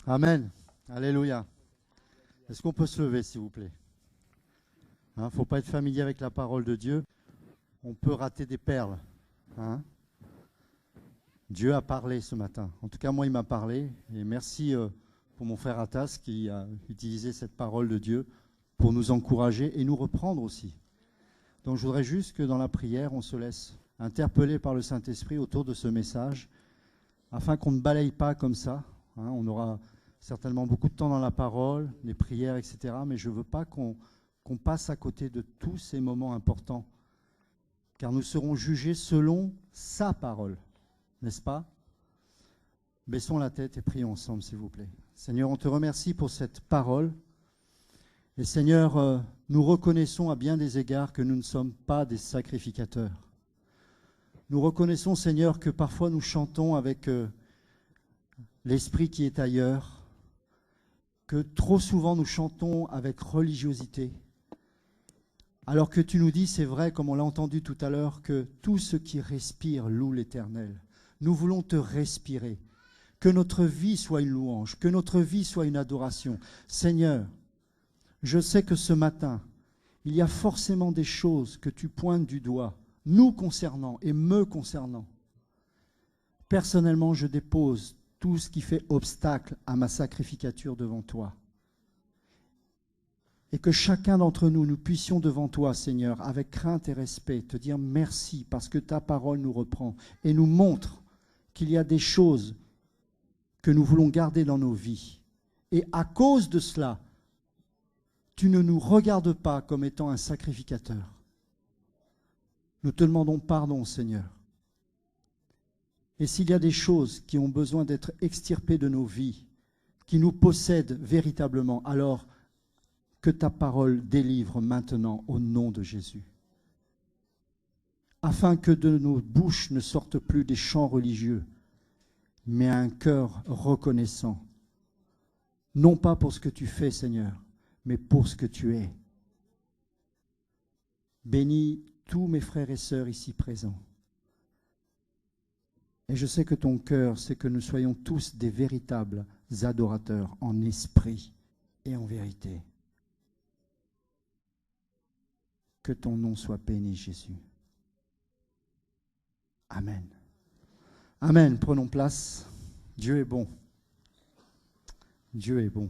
Amen. Alléluia. Est-ce qu'on peut se lever, s'il vous plaît? Il ne faut pas être familier avec la parole de Dieu. On peut rater des perles. Hein? Dieu a parlé ce matin. En tout cas, moi, il m'a parlé. Et merci pour mon frère Atas qui a utilisé cette parole de Dieu pour nous encourager et nous reprendre aussi. Donc, je voudrais juste que dans la prière, on se laisse interpeller par le Saint-Esprit autour de ce message, afin qu'on ne balaye pas comme ça. Hein? On aura certainement beaucoup de temps dans la parole, les prières, etc. Mais je ne veux pas qu'on passe à côté de tous ces moments importants, car nous serons jugés selon sa parole, n'est-ce pas? Baissons la tête et prions ensemble, s'il vous plaît. Seigneur, on te remercie pour cette parole. Et Seigneur, nous reconnaissons à bien des égards que nous ne sommes pas des sacrificateurs. Nous reconnaissons, Seigneur, que parfois nous chantons avec l'esprit qui est ailleurs, que trop souvent nous chantons avec religiosité, alors que tu nous dis, c'est vrai, comme on l'a entendu tout à l'heure, que tout ce qui respire loue l'Éternel. Nous voulons te respirer, que notre vie soit une louange, que notre vie soit une adoration. Seigneur, je sais que ce matin, il y a forcément des choses que tu pointes du doigt, nous concernant et me concernant. Personnellement, je dépose tout ce qui fait obstacle à ma sacrificature devant toi. Et que chacun d'entre nous, nous puissions devant toi, Seigneur, avec crainte et respect, te dire merci parce que ta parole nous reprend et nous montre qu'il y a des choses que nous voulons garder dans nos vies. Et à cause de cela, tu ne nous regardes pas comme étant un sacrificateur. Nous te demandons pardon, Seigneur. Et s'il y a des choses qui ont besoin d'être extirpées de nos vies, qui nous possèdent véritablement, alors que ta parole délivre maintenant au nom de Jésus. Afin que de nos bouches ne sortent plus des chants religieux, mais un cœur reconnaissant, non pas pour ce que tu fais, Seigneur, mais pour ce que tu es. Bénis tous mes frères et sœurs ici présents. Et je sais que ton cœur, c'est que nous soyons tous des véritables adorateurs en esprit et en vérité. Que ton nom soit béni, Jésus. Amen. Amen. Prenons place. Dieu est bon. Dieu est bon.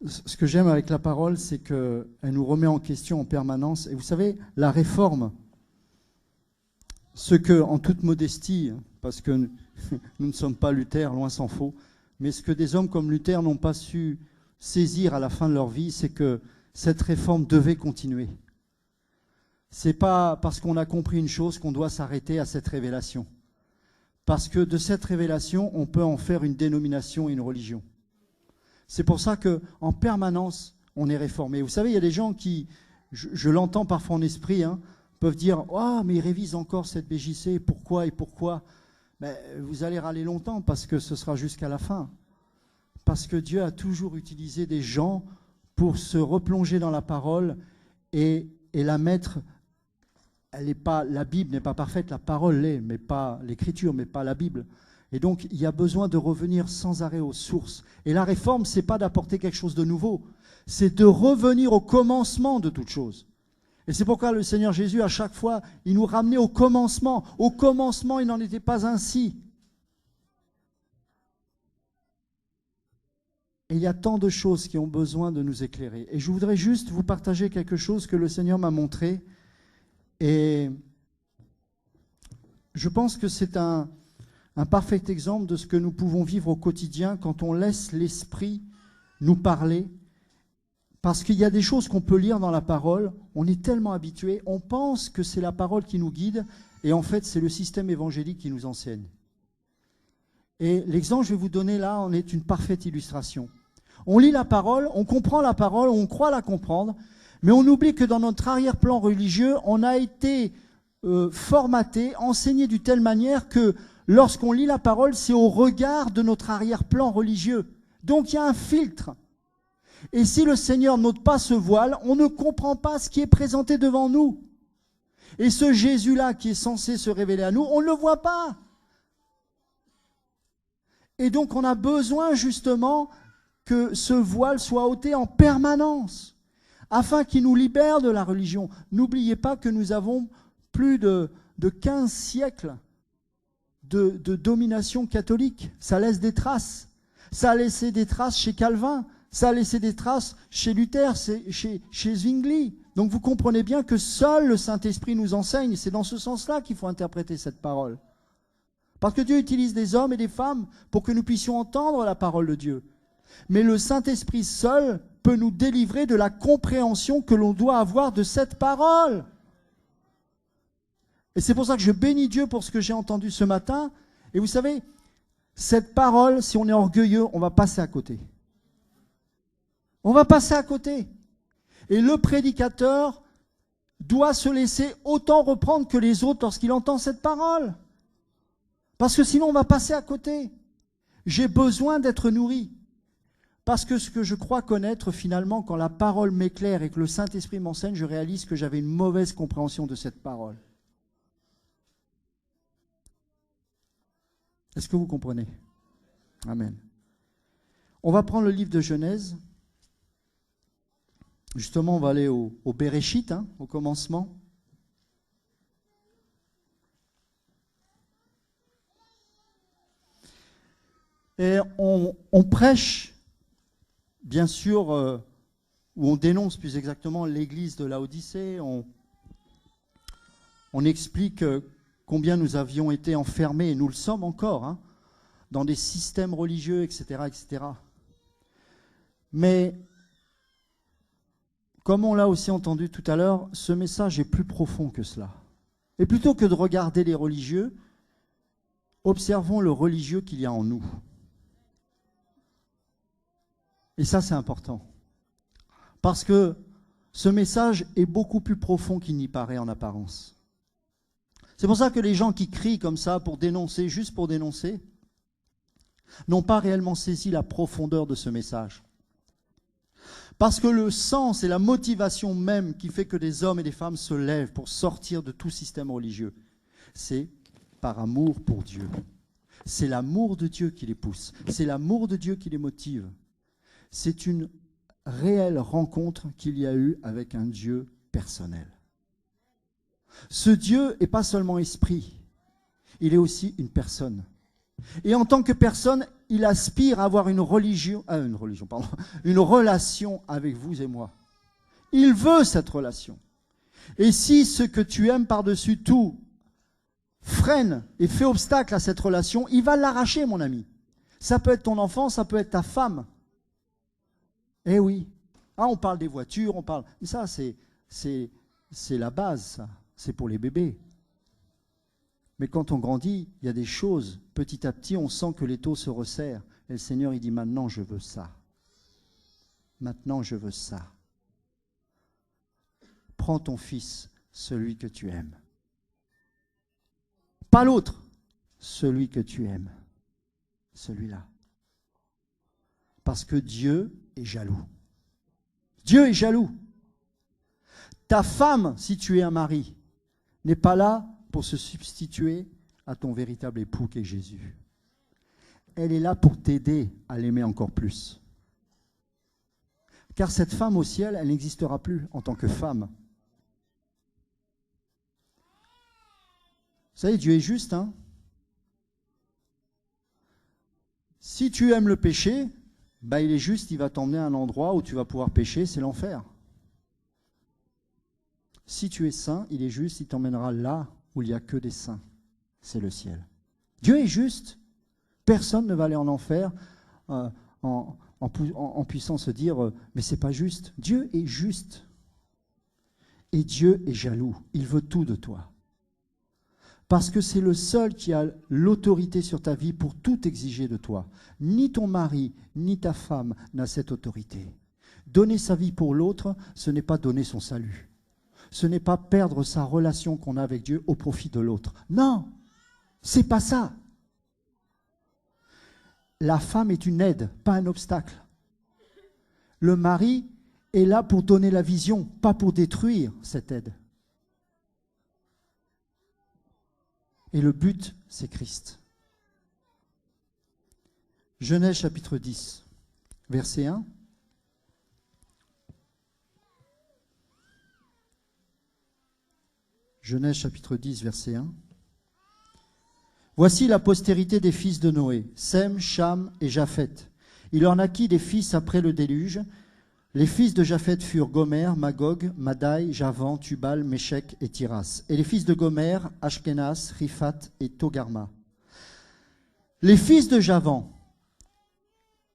Ce que j'aime avec la parole, c'est qu'elle nous remet en question en permanence. Et vous savez, la réforme, ce que, en toute modestie, parce que nous ne sommes pas Luther, loin s'en faut, mais ce que des hommes comme Luther n'ont pas su saisir à la fin de leur vie, c'est que cette réforme devait continuer. Ce n'est pas parce qu'on a compris une chose qu'on doit s'arrêter à cette révélation. Parce que de cette révélation, on peut en faire une dénomination et une religion. C'est pour ça qu'en permanence, on est réformé. Vous savez, il y a des gens qui, je l'entends parfois en esprit, peuvent dire « Ah, mais ils révisent encore cette BJC, pourquoi et pourquoi ?» Ben, vous allez râler longtemps parce que ce sera jusqu'à la fin. Parce que Dieu a toujours utilisé des gens pour se replonger dans la parole et la mettre. La Bible n'est pas parfaite, la parole l'est, mais pas l'Écriture, mais pas la Bible. Et donc, il y a besoin de revenir sans arrêt aux sources. Et la réforme, ce n'est pas d'apporter quelque chose de nouveau, c'est de revenir au commencement de toute chose. Et c'est pourquoi le Seigneur Jésus, à chaque fois, il nous ramenait au commencement. Au commencement, il n'en était pas ainsi. Et il y a tant de choses qui ont besoin de nous éclairer. Et je voudrais juste vous partager quelque chose que le Seigneur m'a montré. Et je pense que c'est un parfait exemple de ce que nous pouvons vivre au quotidien quand on laisse l'Esprit nous parler. Parce qu'il y a des choses qu'on peut lire dans la parole, on est tellement habitué, on pense que c'est la parole qui nous guide, et en fait c'est le système évangélique qui nous enseigne. Et l'exemple que je vais vous donner là en est une parfaite illustration. On lit la parole, on comprend la parole, on croit la comprendre, mais on oublie que dans notre arrière-plan religieux, on a été formaté, enseigné d'une telle manière que lorsqu'on lit la parole, c'est au regard de notre arrière-plan religieux. Donc il y a un filtre. Et si le Seigneur n'ôte pas ce voile, on ne comprend pas ce qui est présenté devant nous. Et ce Jésus-là qui est censé se révéler à nous, on ne le voit pas. Et donc on a besoin justement que ce voile soit ôté en permanence, afin qu'il nous libère de la religion. N'oubliez pas que nous avons plus de 15 siècles de domination catholique. Ça laisse des traces. Ça a laissé des traces chez Calvin, ça a laissé des traces chez Luther, chez Zwingli. Donc vous comprenez bien que seul le Saint-Esprit nous enseigne. C'est dans ce sens-là qu'il faut interpréter cette parole. Parce que Dieu utilise des hommes et des femmes pour que nous puissions entendre la parole de Dieu. Mais le Saint-Esprit seul peut nous délivrer de la compréhension que l'on doit avoir de cette parole. Et c'est pour ça que je bénis Dieu pour ce que j'ai entendu ce matin. Et vous savez, cette parole, si on est orgueilleux, on va passer à côté. On va passer à côté. Et le prédicateur doit se laisser autant reprendre que les autres lorsqu'il entend cette parole. Parce que sinon, on va passer à côté. J'ai besoin d'être nourri. Parce que ce que je crois connaître, finalement, quand la parole m'éclaire et que le Saint-Esprit m'enseigne, je réalise que j'avais une mauvaise compréhension de cette parole. Est-ce que vous comprenez? Amen. On va prendre le livre de Genèse. Justement, on va aller au Béréchit, au commencement. Et on prêche, bien sûr, ou on dénonce plus exactement l'église de Laodicée. On explique combien nous avions été enfermés, et nous le sommes encore, dans des systèmes religieux, etc., etc. Mais, comme on l'a aussi entendu tout à l'heure, ce message est plus profond que cela. Et plutôt que de regarder les religieux, observons le religieux qu'il y a en nous. Et ça, c'est important. Parce que ce message est beaucoup plus profond qu'il n'y paraît en apparence. C'est pour ça que les gens qui crient comme ça pour dénoncer, juste pour dénoncer, n'ont pas réellement saisi la profondeur de ce message. Parce que le sens et la motivation même qui fait que des hommes et des femmes se lèvent pour sortir de tout système religieux, c'est par amour pour Dieu. C'est l'amour de Dieu qui les pousse. C'est l'amour de Dieu qui les motive. C'est une réelle rencontre qu'il y a eu avec un Dieu personnel. Ce Dieu n'est pas seulement esprit, il est aussi une personne. Et en tant que personne, il aspire à avoir une relation avec vous et moi. Il veut cette relation. Et si ce que tu aimes par-dessus tout freine et fait obstacle à cette relation, il va l'arracher, mon ami. Ça peut être ton enfant, ça peut être ta femme. Eh oui. On parle des voitures, on parle... Ça, c'est la base, ça. C'est pour les bébés. Mais quand on grandit, il y a des choses. Petit à petit, on sent que l'étau se resserre. Et le Seigneur, il dit, maintenant, je veux ça. Maintenant, je veux ça. Prends ton fils, celui que tu aimes. Pas l'autre, celui que tu aimes. Celui-là. Parce que Dieu est jaloux. Dieu est jaloux. Ta femme, si tu es un mari, n'est pas là pour se substituer à ton véritable époux qui est Jésus. Elle est là pour t'aider à l'aimer encore plus. Car cette femme au ciel, elle n'existera plus en tant que femme. Vous savez, Dieu est juste, Si tu aimes le péché, il est juste, il va t'emmener à un endroit où tu vas pouvoir pécher, c'est l'enfer. Si tu es saint, il est juste, il t'emmènera là où il n'y a que des saints. C'est le ciel. Dieu est juste. Personne ne va aller en enfer en puissant se dire « mais c'est pas juste ». Dieu est juste. Et Dieu est jaloux. Il veut tout de toi. Parce que c'est le seul qui a l'autorité sur ta vie pour tout exiger de toi. Ni ton mari, ni ta femme n'a cette autorité. Donner sa vie pour l'autre, ce n'est pas donner son salut. Ce n'est pas perdre sa relation qu'on a avec Dieu au profit de l'autre. Non, c'est pas ça. La femme est une aide, pas un obstacle. Le mari est là pour donner la vision, pas pour détruire cette aide. Et le but, c'est Christ. Genèse chapitre 10, verset 1. Genèse chapitre 10, verset 1. Voici la postérité des fils de Noé, Sem, Cham et Japheth. Il en naquit des fils après le déluge. Les fils de Japheth furent Gomer, Magog, Madai, Javan, Tubal, Méchec et Tiras. Et les fils de Gomer, Ashkenaz, Riphat et Togarma. Les fils de Javan,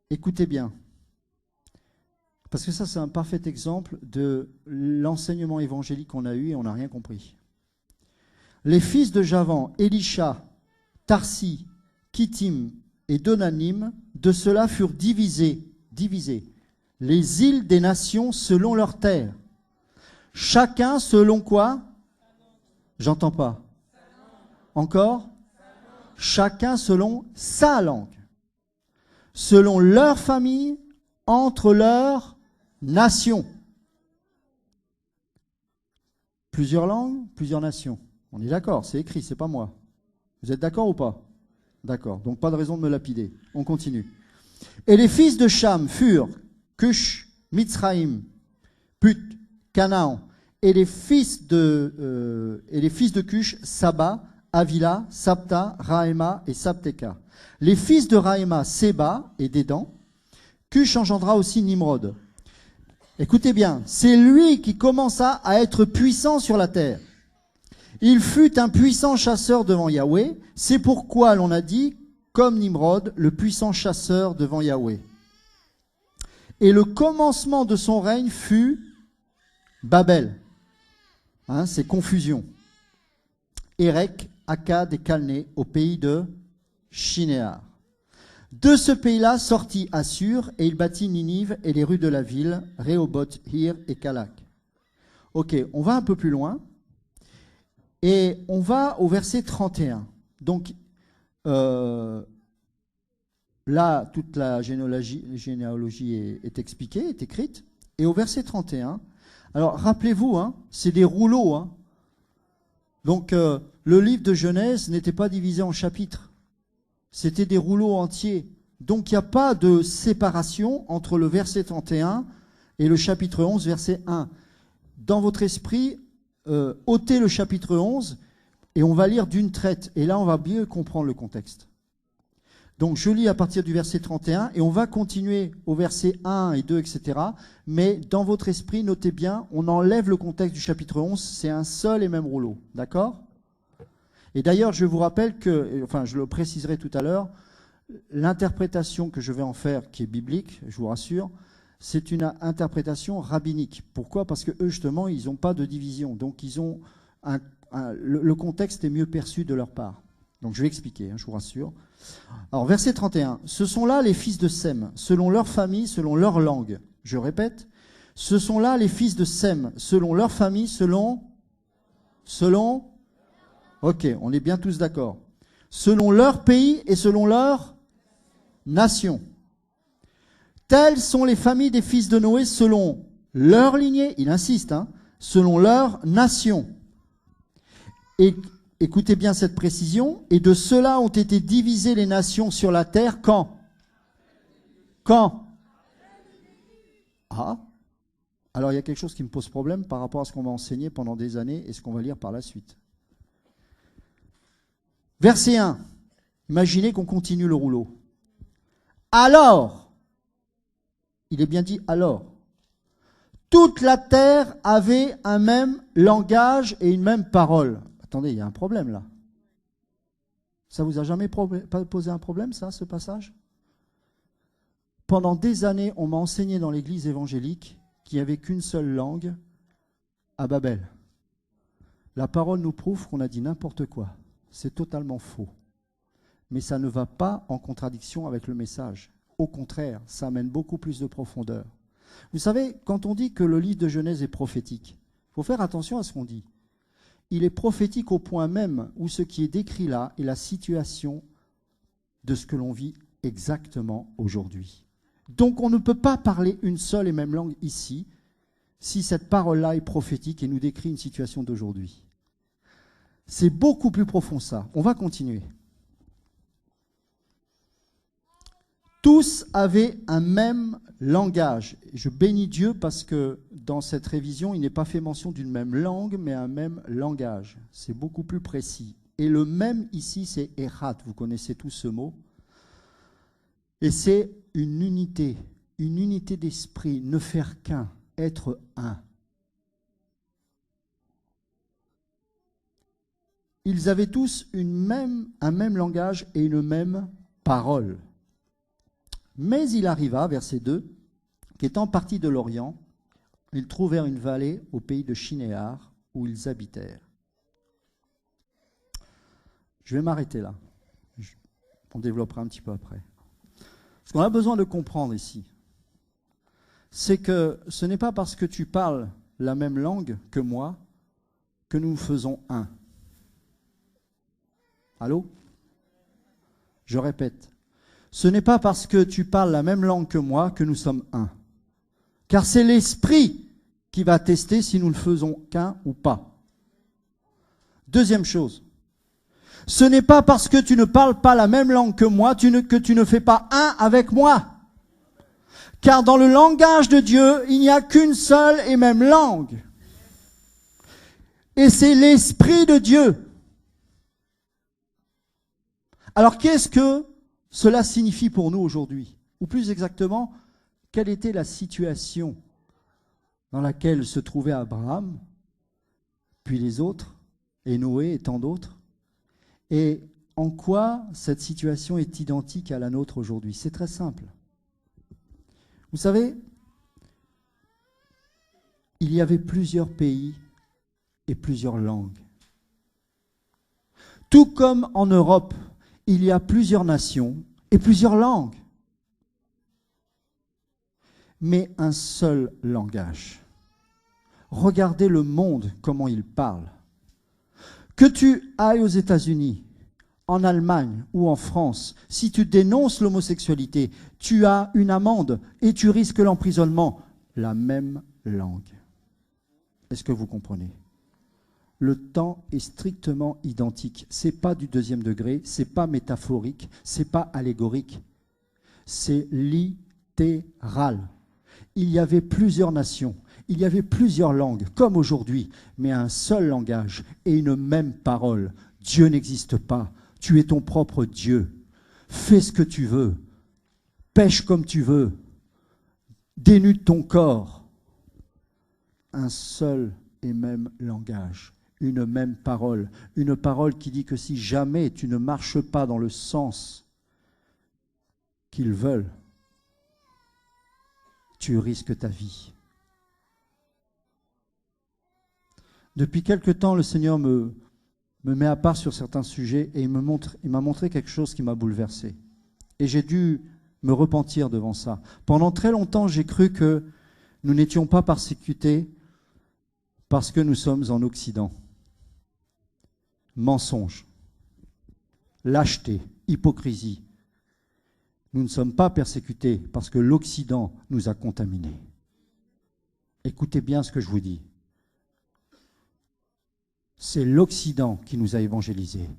écoutez bien, parce que ça c'est un parfait exemple de l'enseignement évangélique qu'on a eu et on n'a rien compris. Les fils de Javan, Elisha, Tarsi, Kittim et Donanim, de cela furent divisés les îles des nations selon leurs terres. Chacun selon quoi? J'entends pas. Encore? Chacun selon sa langue. Selon leur famille, entre leurs nations. Plusieurs langues, plusieurs nations. On est d'accord, c'est écrit, c'est pas moi. Vous êtes d'accord ou pas? D'accord, donc pas de raison de me lapider. On continue. Et les fils de Cham furent Cush, Mitzraïm, Put, Canaan. Et les fils de Cush, Saba, Avila, Sapta, Raéma et Sapteka. Les fils de Raéma, Séba et Dédan. Cush engendra aussi Nimrod. Écoutez bien, c'est lui qui commença à être puissant sur la terre. Il fut un puissant chasseur devant Yahweh. C'est pourquoi l'on a dit, comme Nimrod, le puissant chasseur devant Yahweh. Et le commencement de son règne fut Babel. C'est confusion. Érec, Akkad et Calné au pays de Shinéar. De ce pays-là sortit Assur et il bâtit Ninive et les rues de la ville, Rehoboth, Hir et Kalak. Ok, on va un peu plus loin et on va au verset 31. Donc là, toute la généalogie est expliquée, est écrite. Et au verset 31, alors rappelez-vous, c'est des rouleaux. Donc le livre de Genèse n'était pas divisé en chapitres. C'était des rouleaux entiers. Donc il n'y a pas de séparation entre le verset 31 et le chapitre 11, verset 1. Dans votre esprit, ôtez le chapitre 11 et on va lire d'une traite. Et là, on va bien comprendre le contexte. Donc je lis à partir du verset 31 et on va continuer au verset 1 et 2, etc. Mais dans votre esprit, notez bien, on enlève le contexte du chapitre 11, c'est un seul et même rouleau. D'accord ? Et d'ailleurs, je vous rappelle que, enfin je le préciserai tout à l'heure, l'interprétation que je vais en faire, qui est biblique, je vous rassure, c'est une interprétation rabbinique. Pourquoi ? Parce que eux, justement, ils n'ont pas de division. Donc ils ont le contexte est mieux perçu de leur part. Donc je vais expliquer, je vous rassure. Alors verset 31, ce sont là les fils de Sem, selon leur famille, selon leur langue. Je répète, ce sont là les fils de Sem, selon leur famille, selon, ok, on est bien tous d'accord. Selon leur pays et selon leur nation. Telles sont les familles des fils de Noé selon leur lignée, il insiste, selon leur nation. Et écoutez bien cette précision. Et de cela ont été divisées les nations sur la terre quand? Quand? Ah. Alors il y a quelque chose qui me pose problème par rapport à ce qu'on va enseigner pendant des années et ce qu'on va lire par la suite. Verset 1. Imaginez qu'on continue le rouleau. Alors, il est bien dit alors, toute la terre avait un même langage et une même parole. Attendez, il y a un problème là. Ça vous a jamais posé un problème, ça, ce passage? Pendant des années, on m'a enseigné dans l'église évangélique qu'il n'y avait qu'une seule langue à Babel. La parole nous prouve qu'on a dit n'importe quoi. C'est totalement faux. Mais ça ne va pas en contradiction avec le message. Au contraire, ça amène beaucoup plus de profondeur. Vous savez, quand on dit que le livre de Genèse est prophétique, il faut faire attention à ce qu'on dit. Il est prophétique au point même où ce qui est décrit là est la situation de ce que l'on vit exactement aujourd'hui. Donc on ne peut pas parler une seule et même langue ici si cette parole-là est prophétique et nous décrit une situation d'aujourd'hui. C'est beaucoup plus profond ça. On va continuer. Tous avaient un même langage. Je bénis Dieu parce que dans cette révision, il n'est pas fait mention d'une même langue, mais un même langage. C'est beaucoup plus précis. Et le même ici, c'est Echad. Vous connaissez tous ce mot. Et c'est une unité d'esprit, ne faire qu'un, être un. Ils avaient tous un même langage et une même parole. Mais il arriva, verset 2, qu'étant partis de l'Orient, ils trouvèrent une vallée au pays de Shinéar, où ils habitèrent. Je vais m'arrêter là. On développera un petit peu après. Ce qu'on a besoin de comprendre ici, c'est que ce n'est pas parce que tu parles la même langue que moi que nous faisons un. Allô? Je répète. Ce n'est pas parce que tu parles la même langue que moi que nous sommes un. Car c'est l'Esprit qui va tester si nous ne faisons qu'un ou pas. Deuxième chose. Ce n'est pas parce que tu ne parles pas la même langue que moi que tu ne fais pas un avec moi. Car dans le langage de Dieu, il n'y a qu'une seule et même langue. Et c'est l'Esprit de Dieu. Alors qu'est-ce que cela signifie pour nous aujourd'hui? Ou plus exactement, quelle était la situation dans laquelle se trouvait Abraham, puis les autres, et Noé et tant d'autres? Et en quoi cette situation est identique à la nôtre aujourd'hui? C'est très simple. Vous savez, il y avait plusieurs pays et plusieurs langues. Tout comme en Europe, il y a plusieurs nations et plusieurs langues. Mais un seul langage. Regardez le monde, comment il parle. Que tu ailles aux États-Unis, en Allemagne ou en France, si tu dénonces l'homosexualité, tu as une amende et tu risques l'emprisonnement. La même langue. Est-ce que vous comprenez? Le temps est strictement identique. Ce n'est pas du deuxième degré, ce n'est pas métaphorique, ce n'est pas allégorique. C'est littéral. Il y avait plusieurs nations, il y avait plusieurs langues, comme aujourd'hui, mais un seul langage et une même parole. Dieu n'existe pas. Tu es ton propre Dieu. Fais ce que tu veux. Pêche comme tu veux. Dénude ton corps. Un seul et même langage. Une même parole. Une parole qui dit que si jamais tu ne marches pas dans le sens qu'ils veulent, tu risques ta vie. Depuis quelque temps, le Seigneur me met à part sur certains sujets et il m'a montré quelque chose qui m'a bouleversé. Et j'ai dû me repentir devant ça. Pendant très longtemps, j'ai cru que nous n'étions pas persécutés parce que nous sommes en Occident. Mensonge, lâcheté, hypocrisie. Nous ne sommes pas persécutés parce que l'Occident nous a contaminés. Écoutez bien ce que je vous dis. C'est l'Occident qui nous a évangélisés.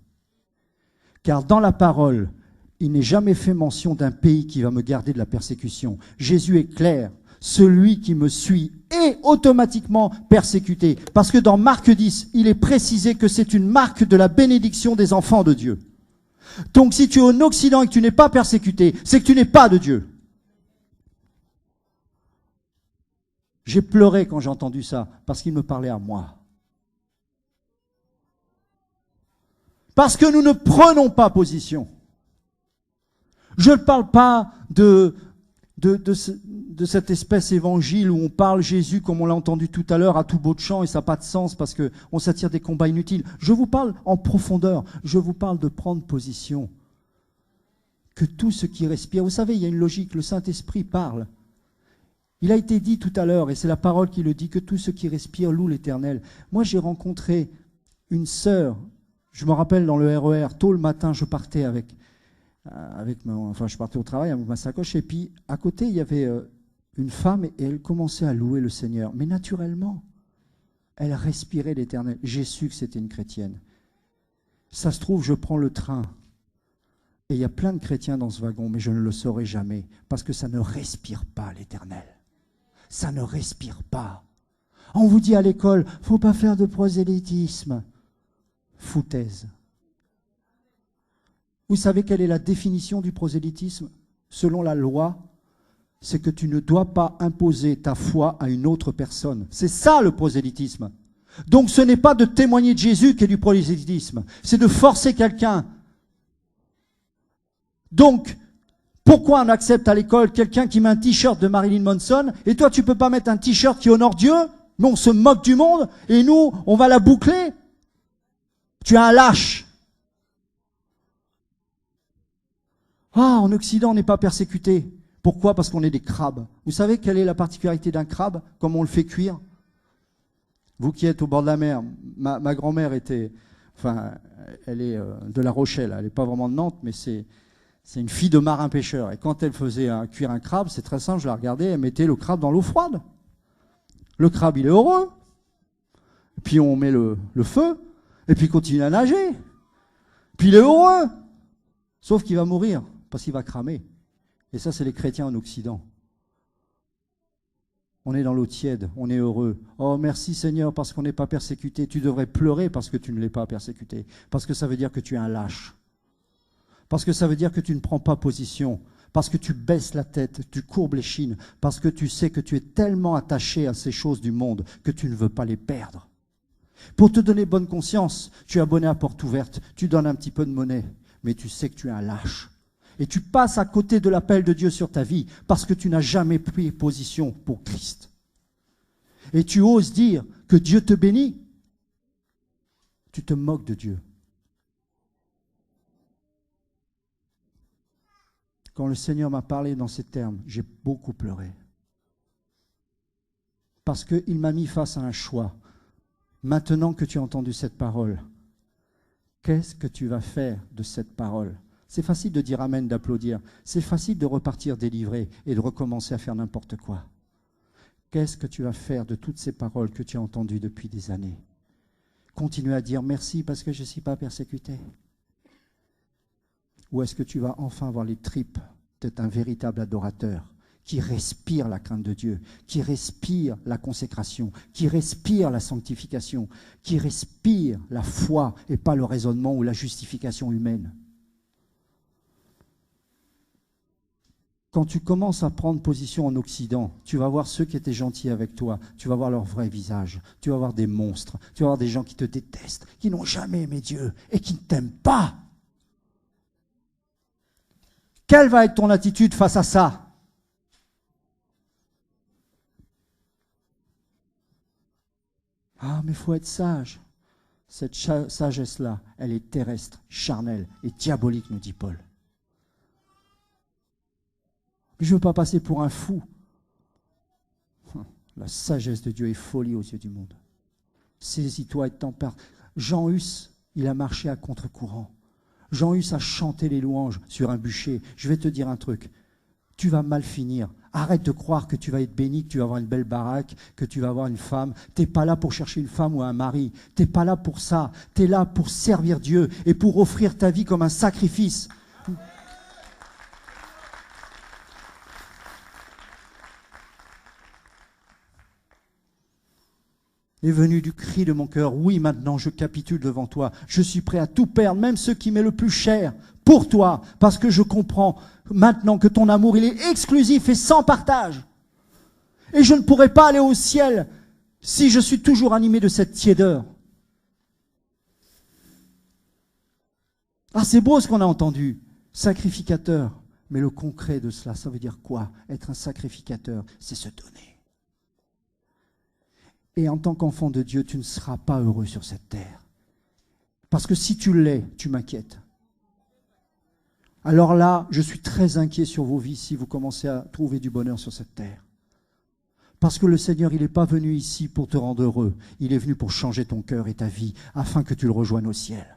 Car dans la parole, il n'est jamais fait mention d'un pays qui va me garder de la persécution. Jésus est clair. Celui qui me suit est automatiquement persécuté. Parce que dans Marc 10, il est précisé que c'est une marque de la bénédiction des enfants de Dieu. Donc si tu es en Occident et que tu n'es pas persécuté, c'est que tu n'es pas de Dieu. J'ai pleuré quand j'ai entendu ça, parce qu'il me parlait à moi. Parce que nous ne prenons pas position. Je ne parle pas de cette espèce évangile où on parle Jésus comme on l'a entendu tout à l'heure à tout beau de chant et ça n'a pas de sens parce qu'on s'attire des combats inutiles. Je vous parle en profondeur. Je vous parle de prendre position. Que tout ce qui respire, vous savez, il y a une logique, le Saint-Esprit parle. Il a été dit tout à l'heure, et c'est la parole qui le dit, que tout ce qui respire loue l'Éternel. Moi, j'ai rencontré une sœur. Je me rappelle dans le RER, tôt le matin, je partais je partais au travail avec ma sacoche, et puis à côté, il y avait une femme, et elle commençait à louer le Seigneur. Mais naturellement, elle respirait l'Éternel. J'ai su que c'était une chrétienne. Ça se trouve, je prends le train. Et il y a plein de chrétiens dans ce wagon, mais je ne le saurai jamais, parce que ça ne respire pas l'Éternel. Ça ne respire pas. On vous dit à l'école, il ne faut pas faire de prosélytisme. Foutaise. Vous savez quelle est la définition du prosélytisme? Selon la loi, c'est que tu ne dois pas imposer ta foi à une autre personne. C'est ça le prosélytisme. Donc ce n'est pas de témoigner de Jésus qui est du prosélytisme, c'est de forcer quelqu'un. Donc, pourquoi on accepte à l'école quelqu'un qui met un t-shirt de Marilyn Manson et toi tu ne peux pas mettre un t-shirt qui honore Dieu, mais on se moque du monde et nous, on va la boucler? Tu es un lâche. Ah, en Occident, on n'est pas persécuté. Pourquoi? Parce qu'on est des crabes. Vous savez quelle est la particularité d'un crabe? Comment on le fait cuire? Vous qui êtes au bord de la mer, ma grand-mère était, enfin, elle est de La Rochelle, elle n'est pas vraiment de Nantes, mais c'est une fille de marin pêcheur. Et quand elle faisait cuire un crabe, c'est très simple, je la regardais, elle mettait le crabe dans l'eau froide. Le crabe, il est heureux. Et puis on met le feu, et puis il continue à nager. Puis il est heureux. Sauf qu'il va mourir, parce qu'il va cramer. Et ça, c'est les chrétiens en Occident. On est dans l'eau tiède, on est heureux. Oh, merci Seigneur, parce qu'on n'est pas persécuté. Tu devrais pleurer parce que tu ne l'es pas persécuté. Parce que ça veut dire que tu es un lâche. Parce que ça veut dire que tu ne prends pas position. Parce que tu baisses la tête, tu courbes les chines. Parce que tu sais que tu es tellement attaché à ces choses du monde que tu ne veux pas les perdre. Pour te donner bonne conscience, tu es abonné à porte ouverte. Tu donnes un petit peu de monnaie, mais tu sais que tu es un lâche. Et tu passes à côté de l'appel de Dieu sur ta vie parce que tu n'as jamais pris position pour Christ. Et tu oses dire que Dieu te bénit. Tu te moques de Dieu. Quand le Seigneur m'a parlé dans ces termes, j'ai beaucoup pleuré. Parce qu'il m'a mis face à un choix. Maintenant que tu as entendu cette parole, qu'est-ce que tu vas faire de cette parole? C'est facile de dire amen, d'applaudir. C'est facile de repartir délivré et de recommencer à faire n'importe quoi. Qu'est-ce que tu vas faire de toutes ces paroles que tu as entendues depuis des années? Continue à dire merci parce que je ne suis pas persécuté. Ou est-ce que tu vas enfin avoir les tripes d'être un véritable adorateur qui respire la crainte de Dieu, qui respire la consécration, qui respire la sanctification, qui respire la foi et pas le raisonnement ou la justification humaine? Quand tu commences à prendre position en Occident, tu vas voir ceux qui étaient gentils avec toi, tu vas voir leur vrai visage, tu vas voir des monstres, tu vas voir des gens qui te détestent, qui n'ont jamais aimé Dieu et qui ne t'aiment pas. Quelle va être ton attitude face à ça? Ah, mais il faut être sage. Cette sagesse-là, elle est terrestre, charnelle et diabolique, nous dit Paul. Je ne veux pas passer pour un fou. La sagesse de Dieu est folie aux yeux du monde. Saisis-toi et t'empare. Jean Hus, il a marché à contre-courant. Jean Hus a chanté les louanges sur un bûcher. Je vais te dire un truc. Tu vas mal finir. Arrête de croire que tu vas être béni, que tu vas avoir une belle baraque, que tu vas avoir une femme. Tu n'es pas là pour chercher une femme ou un mari. Tu n'es pas là pour ça. Tu es là pour servir Dieu et pour offrir ta vie comme un sacrifice. Est venu du cri de mon cœur, oui, maintenant je capitule devant toi, je suis prêt à tout perdre, même ce qui m'est le plus cher, pour toi, parce que je comprends maintenant que ton amour, il est exclusif et sans partage. Et je ne pourrai pas aller au ciel si je suis toujours animé de cette tiédeur. Ah, c'est beau ce qu'on a entendu, sacrificateur, mais le concret de cela, ça veut dire quoi? Être un sacrificateur, c'est se donner. Et en tant qu'enfant de Dieu, tu ne seras pas heureux sur cette terre. Parce que si tu l'es, tu m'inquiètes. Alors là, je suis très inquiet sur vos vies si vous commencez à trouver du bonheur sur cette terre. Parce que le Seigneur, il n'est pas venu ici pour te rendre heureux. Il est venu pour changer ton cœur et ta vie, afin que tu le rejoignes au ciel.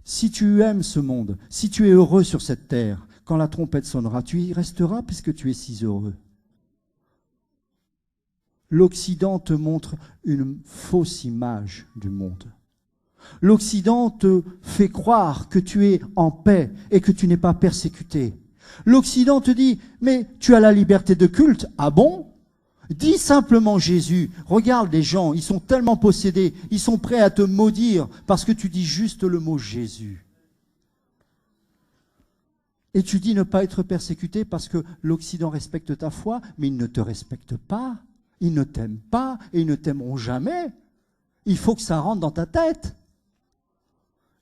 Si tu aimes ce monde, si tu es heureux sur cette terre, quand la trompette sonnera, tu y resteras puisque tu es si heureux. L'Occident te montre une fausse image du monde. L'Occident te fait croire que tu es en paix et que tu n'es pas persécuté. L'Occident te dit, mais tu as la liberté de culte. Ah bon? Dis simplement Jésus. Regarde les gens, ils sont tellement possédés, ils sont prêts à te maudire parce que tu dis juste le mot Jésus. Et tu dis ne pas être persécuté parce que l'Occident respecte ta foi, mais il ne te respecte pas. Ils ne t'aiment pas et ils ne t'aimeront jamais. Il faut que ça rentre dans ta tête.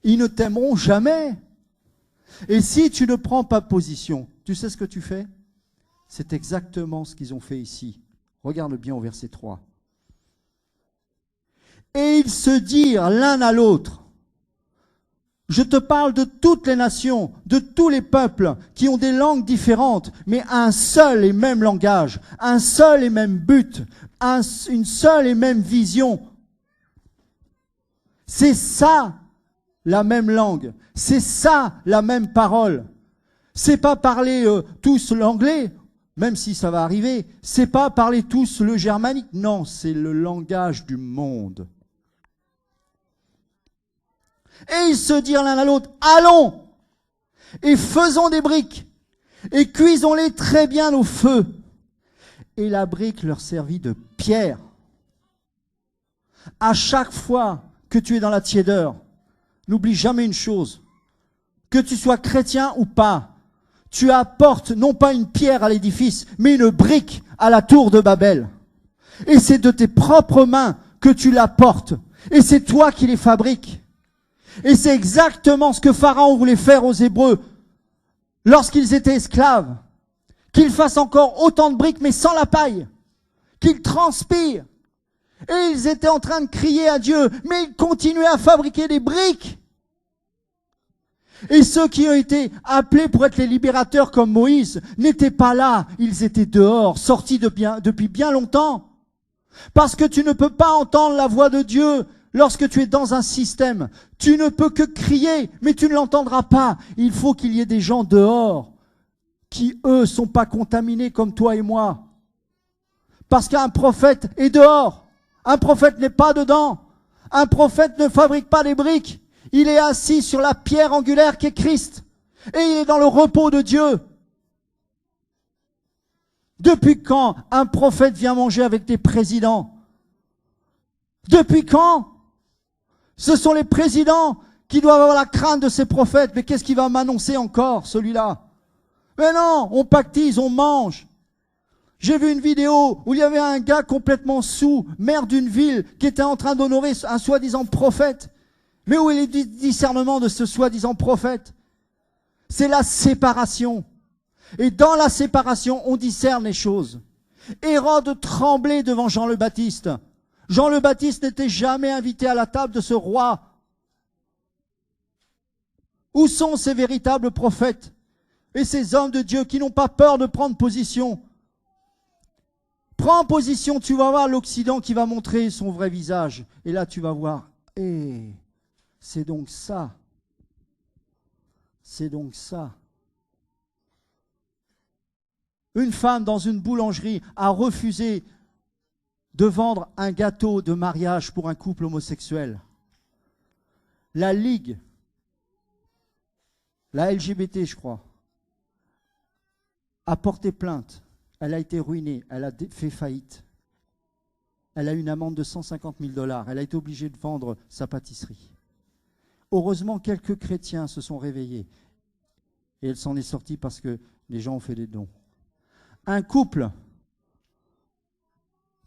Ils ne t'aimeront jamais. Et si tu ne prends pas position, tu sais ce que tu fais? C'est exactement ce qu'ils ont fait ici. Regarde bien au verset 3. Et ils se dirent l'un à l'autre. Je te parle de toutes les nations, de tous les peuples qui ont des langues différentes, mais un seul et même langage, un seul et même but, une seule et même vision. C'est ça la même langue, c'est ça la même parole. C'est pas parler tous l'anglais, même si ça va arriver. C'est pas parler tous le germanique. Non, c'est le langage du monde. Et ils se dirent l'un à l'autre, allons et faisons des briques et cuisons-les très bien au feu. Et la brique leur servit de pierre. À chaque fois que tu es dans la tiédeur, n'oublie jamais une chose, que tu sois chrétien ou pas, tu apportes non pas une pierre à l'édifice, mais une brique à la tour de Babel. Et c'est de tes propres mains que tu l'apportes. Et c'est toi qui les fabriques. Et c'est exactement ce que Pharaon voulait faire aux Hébreux lorsqu'ils étaient esclaves. Qu'ils fassent encore autant de briques, mais sans la paille. Qu'ils transpirent. Et ils étaient en train de crier à Dieu, mais ils continuaient à fabriquer des briques. Et ceux qui ont été appelés pour être les libérateurs comme Moïse n'étaient pas là, ils étaient dehors, sortis depuis bien longtemps. Parce que tu ne peux pas entendre la voix de Dieu lorsque tu es dans un système. Tu ne peux que crier, mais tu ne l'entendras pas. Il faut qu'il y ait des gens dehors qui, eux, sont pas contaminés comme toi et moi. Parce qu'un prophète est dehors. Un prophète n'est pas dedans. Un prophète ne fabrique pas des briques. Il est assis sur la pierre angulaire qui est Christ. Et il est dans le repos de Dieu. Depuis quand un prophète vient manger avec des présidents? Depuis quand? Ce sont les présidents qui doivent avoir la crainte de ces prophètes. Mais qu'est-ce qu'il va m'annoncer encore, celui-là? Mais non, on pactise, on mange. J'ai vu une vidéo où il y avait un gars complètement saoul, maire d'une ville, qui était en train d'honorer un soi-disant prophète. Mais où est le discernement de ce soi-disant prophète? C'est la séparation. Et dans la séparation, on discerne les choses. Hérode tremblait devant Jean le Baptiste. Jean le Baptiste n'était jamais invité à la table de ce roi. Où sont ces véritables prophètes et ces hommes de Dieu qui n'ont pas peur de prendre position? Prends position, tu vas voir l'Occident qui va montrer son vrai visage. Et là, tu vas voir, c'est donc ça. C'est donc ça. Une femme dans une boulangerie a refusé de vendre un gâteau de mariage pour un couple homosexuel. La Ligue, la LGBT, je crois, a porté plainte. Elle a été ruinée, elle a fait faillite. Elle a eu une amende de 150 000 $. Elle a été obligée de vendre sa pâtisserie. Heureusement, quelques chrétiens se sont réveillés. Et elle s'en est sortie parce que les gens ont fait des dons. Un couple,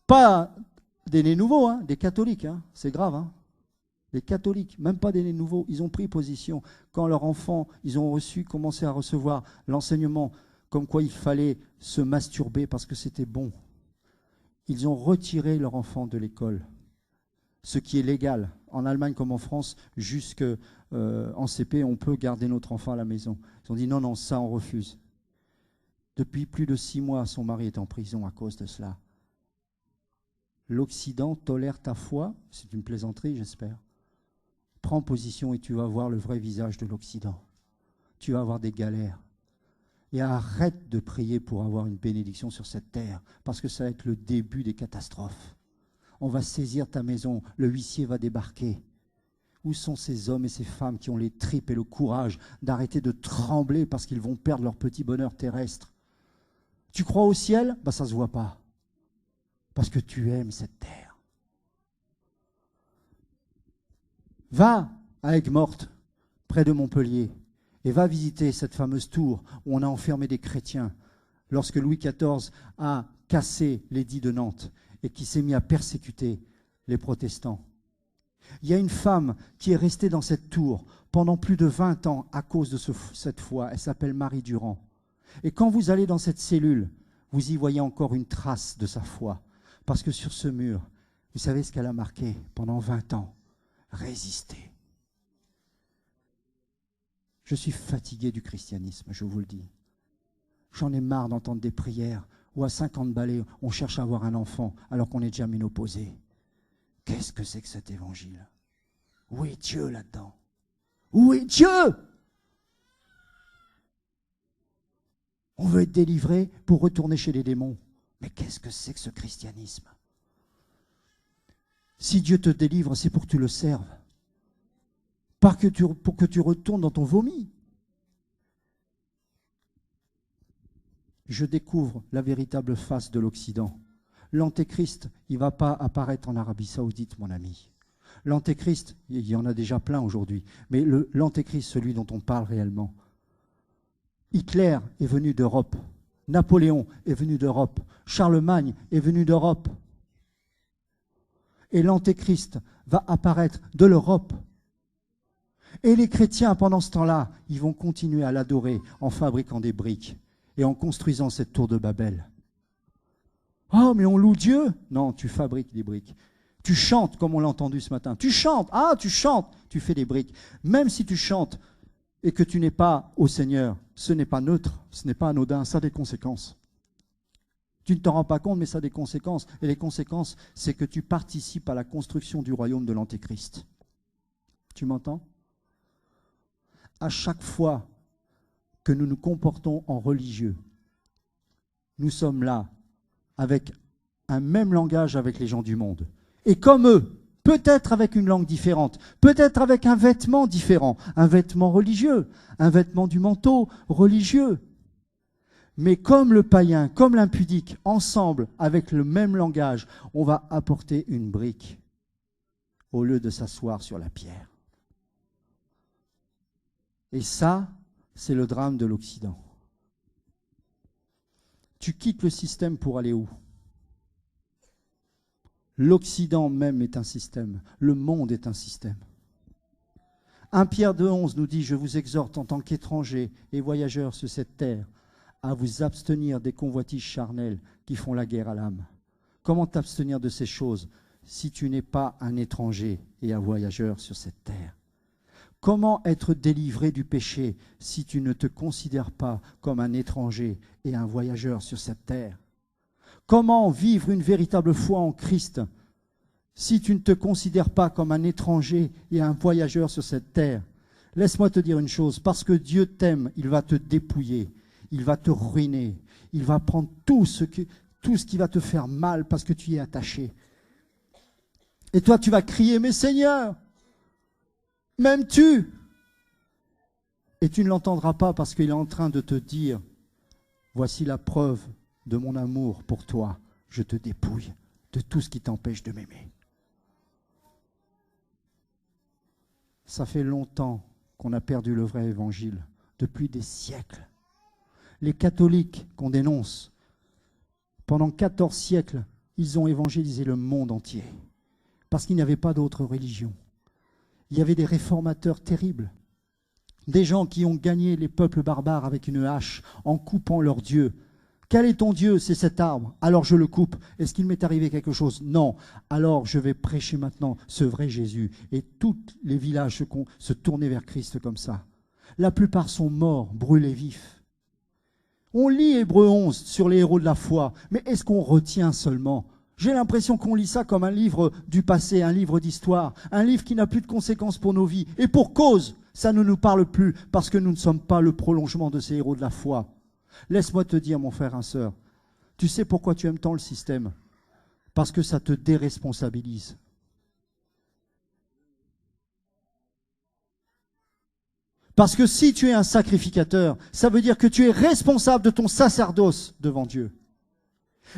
pas des nés nouveaux, des catholiques, c'est grave. Les catholiques, même pas des nés nouveaux, ils ont pris position. Quand leurs enfants, ils ont commencé à recevoir l'enseignement comme quoi il fallait se masturber parce que c'était bon. Ils ont retiré leur enfant de l'école, ce qui est légal. En Allemagne comme en France, jusqu'en CP, on peut garder notre enfant à la maison. Ils ont dit non, ça on refuse. Depuis plus de 6 mois, son mari est en prison à cause de cela. L'Occident tolère ta foi, c'est une plaisanterie j'espère. Prends position et tu vas voir le vrai visage de l'Occident. Tu vas avoir des galères. Et arrête de prier pour avoir une bénédiction sur cette terre, parce que ça va être le début des catastrophes. On va saisir ta maison, le huissier va débarquer. Où sont ces hommes et ces femmes qui ont les tripes et le courage d'arrêter de trembler parce qu'ils vont perdre leur petit bonheur terrestre? Tu crois au ciel? Ça ne se voit pas. Parce que tu aimes cette terre. Va à Aigues-Mortes, près de Montpellier, et va visiter cette fameuse tour où on a enfermé des chrétiens lorsque Louis XIV a cassé l'édit de Nantes et qui s'est mis à persécuter les protestants. Il y a une femme qui est restée dans cette tour pendant plus de 20 ans à cause de cette foi. Elle s'appelle Marie Durand. Et quand vous allez dans cette cellule, vous y voyez encore une trace de sa foi. Parce que sur ce mur, vous savez ce qu'elle a marqué pendant 20 ans? Résister. Je suis fatigué du christianisme, je vous le dis. J'en ai marre d'entendre des prières où à 50 balais, on cherche à avoir un enfant alors qu'on est déjà ménopausé. Qu'est-ce que c'est que cet évangile? Où est Dieu là-dedans? Où est Dieu? On veut être délivré pour retourner chez les démons. Mais qu'est-ce que c'est que ce christianisme? Si Dieu te délivre, c'est pour que tu le serves. Pas pour que tu retournes dans ton vomi. Je découvre la véritable face de l'Occident. L'Antéchrist, il ne va pas apparaître en Arabie Saoudite, mon ami. L'Antéchrist, il y en a déjà plein aujourd'hui, mais l'Antéchrist, celui dont on parle réellement. Hitler est venu d'Europe. Napoléon est venu d'Europe. Charlemagne est venu d'Europe. Et l'Antéchrist va apparaître de l'Europe. Et les chrétiens, pendant ce temps-là, ils vont continuer à l'adorer en fabriquant des briques et en construisant cette tour de Babel. Oh, mais on loue Dieu? Non, tu fabriques des briques. Tu chantes, comme on l'a entendu ce matin. Tu chantes, tu chantes, tu fais des briques. Même si tu chantes et que tu n'es pas au Seigneur, ce n'est pas neutre, ce n'est pas anodin, ça a des conséquences. Tu ne t'en rends pas compte, mais ça a des conséquences. Et les conséquences, c'est que tu participes à la construction du royaume de l'Antéchrist. Tu m'entends? À chaque fois que nous nous comportons en religieux, nous sommes là avec un même langage avec les gens du monde. Et comme eux, peut-être avec une langue différente, peut-être avec un vêtement différent, un vêtement religieux, un vêtement du manteau religieux. Mais comme le païen, comme l'impudique, ensemble, avec le même langage, on va apporter une brique au lieu de s'asseoir sur la pierre. Et ça, c'est le drame de l'Occident. Tu quittes le système pour aller où? L'Occident même est un système. Le monde est un système. 1 Pierre 2,11 nous dit « Je vous exhorte en tant qu'étrangers et voyageurs sur cette terre à vous abstenir des convoitises charnelles qui font la guerre à l'âme. » Comment t'abstenir de ces choses si tu n'es pas un étranger et un voyageur sur cette terre? Comment être délivré du péché si tu ne te considères pas comme un étranger et un voyageur sur cette terre? Comment vivre une véritable foi en Christ si tu ne te considères pas comme un étranger et un voyageur sur cette terre? Laisse-moi te dire une chose, parce que Dieu t'aime, il va te dépouiller, il va te ruiner, il va prendre tout ce qui va te faire mal parce que tu y es attaché. Et toi, tu vas crier, mais Seigneur, m'aimes-tu? Et tu ne l'entendras pas parce qu'il est en train de te dire, voici la preuve de mon amour pour toi, je te dépouille de tout ce qui t'empêche de m'aimer. Ça fait longtemps qu'on a perdu le vrai évangile, depuis des siècles. Les catholiques qu'on dénonce, pendant 14 siècles, ils ont évangélisé le monde entier, parce qu'il n'y avait pas d'autre religion. Il y avait des réformateurs terribles, des gens qui ont gagné les peuples barbares avec une hache, en coupant leur Dieu. Quel est ton Dieu? C'est cet arbre. Alors je le coupe. Est-ce qu'il m'est arrivé quelque chose? Non. Alors je vais prêcher maintenant ce vrai Jésus. Et tous les villages se tournaient vers Christ comme ça. La plupart sont morts, brûlés vifs. On lit Hébreux 11 sur les héros de la foi, mais est-ce qu'on retient seulement? J'ai l'impression qu'on lit ça comme un livre du passé, un livre d'histoire, un livre qui n'a plus de conséquences pour nos vies. Et pour cause, ça ne nous parle plus parce que nous ne sommes pas le prolongement de ces héros de la foi. Laisse-moi te dire, mon frère et sœur, tu sais pourquoi tu aimes tant le système? Parce que ça te déresponsabilise. Parce que si tu es un sacrificateur, ça veut dire que tu es responsable de ton sacerdoce devant Dieu.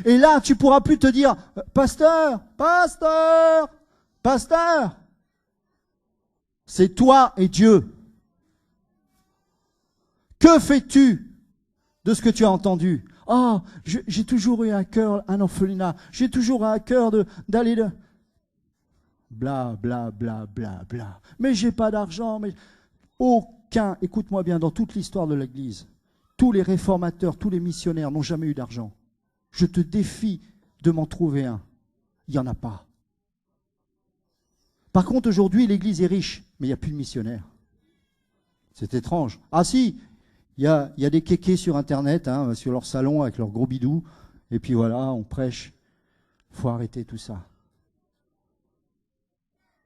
Et là, tu ne pourras plus te dire, pasteur, pasteur, pasteur. C'est toi et Dieu. Que fais-tu de ce que tu as entendu? Oh, j'ai toujours eu à cœur un orphelinat. J'ai toujours eu à cœur d'aller de... Bla, bla, bla, bla, bla. Mais j'ai pas d'argent. Mais... écoute-moi bien, dans toute l'histoire de l'Église, tous les réformateurs, tous les missionnaires n'ont jamais eu d'argent. Je te défie de m'en trouver un. Il n'y en a pas. Par contre, aujourd'hui, l'Église est riche, mais il n'y a plus de missionnaires. C'est étrange. Ah si, il y a des kékés sur Internet, sur leur salon avec leurs gros bidous, et puis voilà, on prêche. Il faut arrêter tout ça.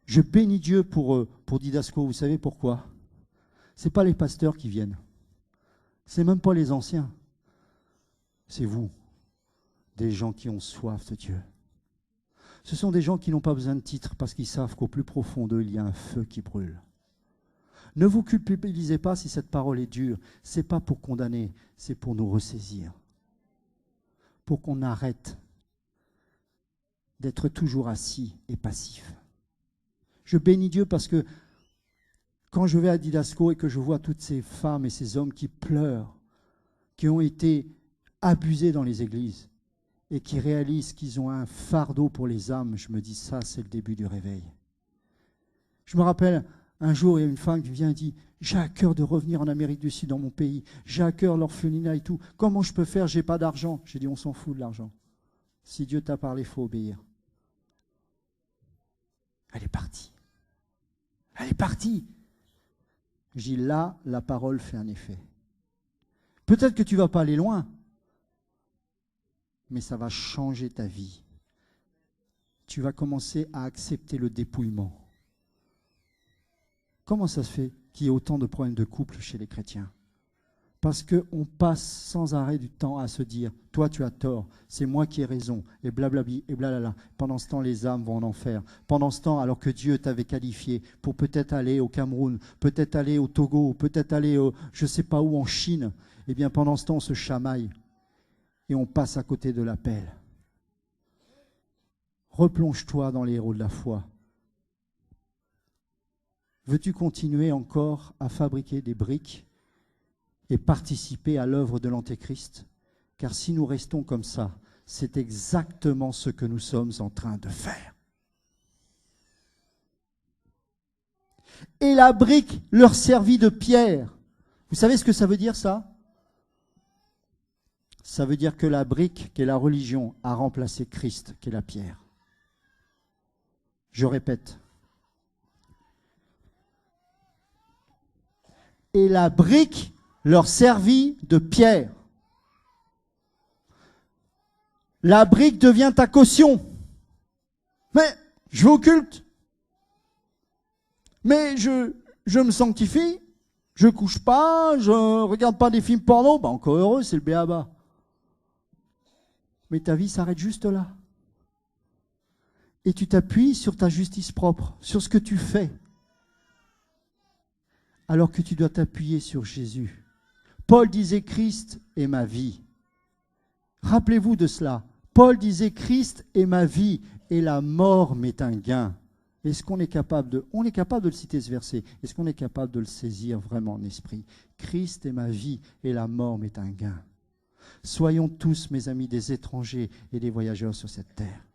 Je bénis Dieu pour Didasco. Vous savez pourquoi? Ce n'est pas les pasteurs qui viennent. Ce n'est même pas les anciens. C'est vous, des gens qui ont soif de Dieu. Ce sont des gens qui n'ont pas besoin de titre parce qu'ils savent qu'au plus profond d'eux, il y a un feu qui brûle. Ne vous culpabilisez pas si cette parole est dure. Ce n'est pas pour condamner, c'est pour nous ressaisir. Pour qu'on arrête d'être toujours assis et passif. Je bénis Dieu parce que quand je vais à Didasco et que je vois toutes ces femmes et ces hommes qui pleurent, qui ont été abusés dans les églises et qui réalisent qu'ils ont un fardeau pour les âmes, je me dis ça, c'est le début du réveil. Je me rappelle, un jour, il y a une femme qui vient et dit « J'ai à cœur de revenir en Amérique du Sud, dans mon pays. J'ai à cœur l'orphelinat et tout. Comment je peux faire? J'ai pas d'argent. » J'ai dit « On s'en fout de l'argent. Si Dieu t'a parlé, il faut obéir. » Elle est partie. Elle est partie. Je dis là, la parole fait un effet. Peut-être que tu ne vas pas aller loin, mais ça va changer ta vie. Tu vas commencer à accepter le dépouillement. Comment ça se fait qu'il y ait autant de problèmes de couple chez les chrétiens? Parce qu'on passe sans arrêt du temps à se dire « Toi, tu as tort, c'est moi qui ai raison, et blablabli, et blablabla. » Pendant ce temps, les âmes vont en enfer. Pendant ce temps, alors que Dieu t'avait qualifié pour peut-être aller au Cameroun, peut-être aller au Togo, peut-être aller je ne sais pas où, en Chine, eh bien pendant ce temps, on se chamaille et on passe à côté de l'appel. Replonge-toi dans les héros de la foi. Veux-tu continuer encore à fabriquer des briques et participer à l'œuvre de l'Antéchrist? Car si nous restons comme ça, c'est exactement ce que nous sommes en train de faire. Et la brique leur servit de pierre. Vous savez ce que ça veut dire, ça? Ça veut dire que la brique, qui est la religion, a remplacé Christ, qui est la pierre. Je répète. Et la brique leur servit de pierre. La brique devient ta caution. Mais je vais au culte. Mais je me sanctifie. Je couche pas. Je regarde pas des films porno. Ben encore heureux, c'est le béaba. Mais ta vie s'arrête juste là. Et tu t'appuies sur ta justice propre, sur ce que tu fais. Alors que tu dois t'appuyer sur Jésus. Paul disait Christ est ma vie. Rappelez-vous de cela. Paul disait Christ est ma vie et la mort m'est un gain. Est-ce qu'on est capable de le citer ce verset? Est-ce qu'on est capable de le saisir vraiment en esprit? Christ est ma vie et la mort m'est un gain. Soyons tous, mes amis, des étrangers et des voyageurs sur cette terre.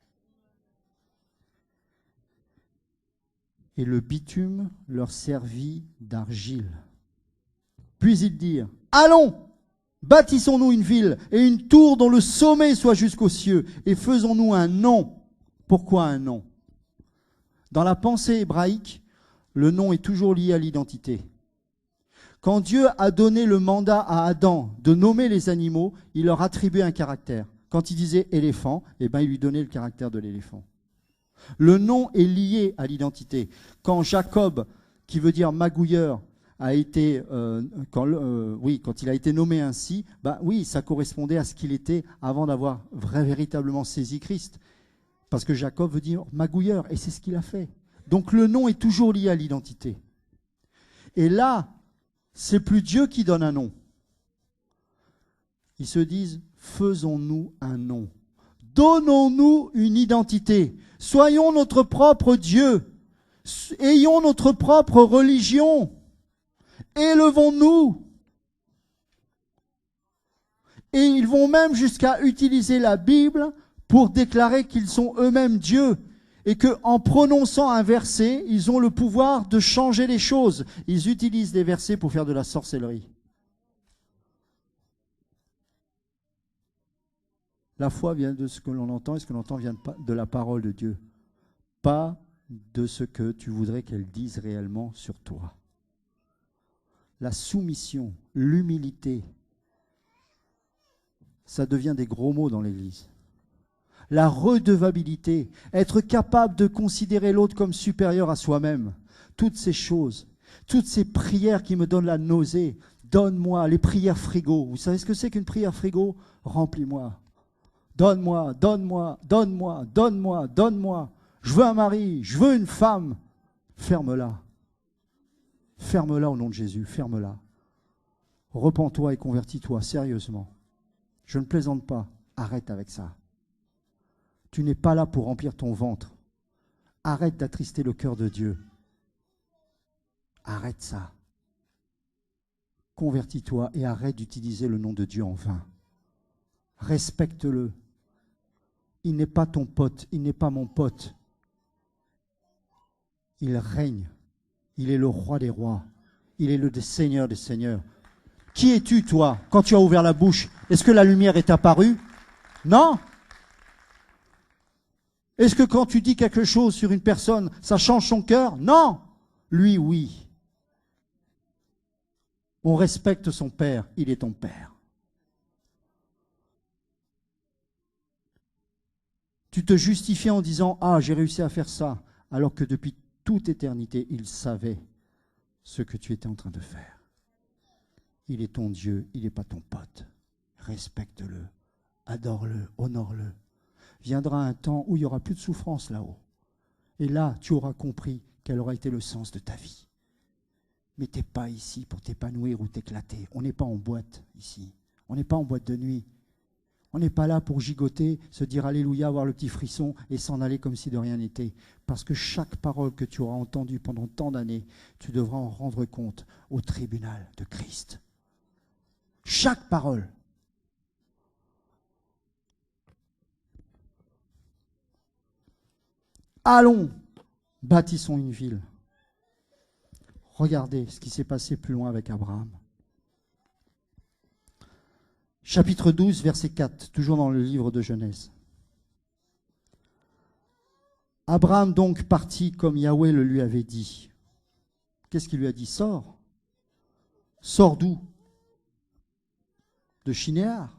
Et le bitume leur servit d'argile. Puis ils dirent, allons, bâtissons-nous une ville et une tour dont le sommet soit jusqu'aux cieux, et faisons-nous un nom. Pourquoi un nom? Dans la pensée hébraïque, le nom est toujours lié à l'identité. Quand Dieu a donné le mandat à Adam de nommer les animaux, il leur attribuait un caractère. Quand il disait éléphant, eh ben, il lui donnait le caractère de l'éléphant. Le nom est lié à l'identité. Quand Jacob, qui veut dire magouilleur, a été, quand il a été nommé ainsi, oui, ça correspondait à ce qu'il était avant d'avoir véritablement saisi Christ. Parce que Jacob veut dire magouilleur, et c'est ce qu'il a fait. Donc le nom est toujours lié à l'identité. Et là, c'est plus Dieu qui donne un nom. Ils se disent, faisons-nous un nom. Donnons-nous une identité. Soyons notre propre Dieu. Ayons notre propre religion. Élevons-nous. Et ils vont même jusqu'à utiliser la Bible pour déclarer qu'ils sont eux-mêmes Dieu. Et qu'en prononçant un verset, ils ont le pouvoir de changer les choses. Ils utilisent des versets pour faire de la sorcellerie. La foi vient de ce que l'on entend, et ce que l'on entend vient de la parole de Dieu. Pas de ce que tu voudrais qu'elle dise réellement sur toi. La soumission, l'humilité, ça devient des gros mots dans l'Église. La redevabilité, être capable de considérer l'autre comme supérieur à soi-même. Toutes ces choses, toutes ces prières qui me donnent la nausée. Donne-moi, les prières frigo. Vous savez ce que c'est qu'une prière frigo? Remplis-moi. Donne-moi, donne-moi, donne-moi, donne-moi, donne-moi. Je veux un mari, je veux une femme. Ferme-la. Ferme-la au nom de Jésus, ferme-la. Repens-toi et convertis-toi, sérieusement. Je ne plaisante pas, arrête avec ça. Tu n'es pas là pour remplir ton ventre. Arrête d'attrister le cœur de Dieu. Arrête ça. Convertis-toi et arrête d'utiliser le nom de Dieu en vain. Respecte-le. Il n'est pas ton pote, il n'est pas mon pote. Il règne. Il est le roi des rois. Il est le Seigneur des seigneurs. Qui es-tu, toi, quand tu as ouvert la bouche? Est-ce que la lumière est apparue? Non. Est-ce que quand tu dis quelque chose sur une personne, ça change son cœur? Non. Lui, oui. On respecte son père, il est ton père. Tu te justifies en disant « Ah, j'ai réussi à faire ça », alors que depuis toute éternité, il savait ce que tu étais en train de faire. Il est ton Dieu, il n'est pas ton pote. Respecte-le, adore-le, honore-le. Viendra un temps où il n'y aura plus de souffrance là-haut. Et là, tu auras compris quel aura été le sens de ta vie. Mais tu n'es pas ici pour t'épanouir ou t'éclater. On n'est pas en boîte ici. On n'est pas en boîte de nuit. On n'est pas là pour gigoter, se dire alléluia, avoir le petit frisson et s'en aller comme si de rien n'était. Parce que chaque parole que tu auras entendue pendant tant d'années, tu devras en rendre compte au tribunal de Christ. Chaque parole. Allons, bâtissons une ville. Regardez ce qui s'est passé plus loin avec Abraham. Chapitre 12, verset 4, toujours dans le livre de Genèse. Abraham donc partit comme Yahweh le lui avait dit. Qu'est-ce qu'il lui a dit? Sors. Sors d'où? De Shinéar,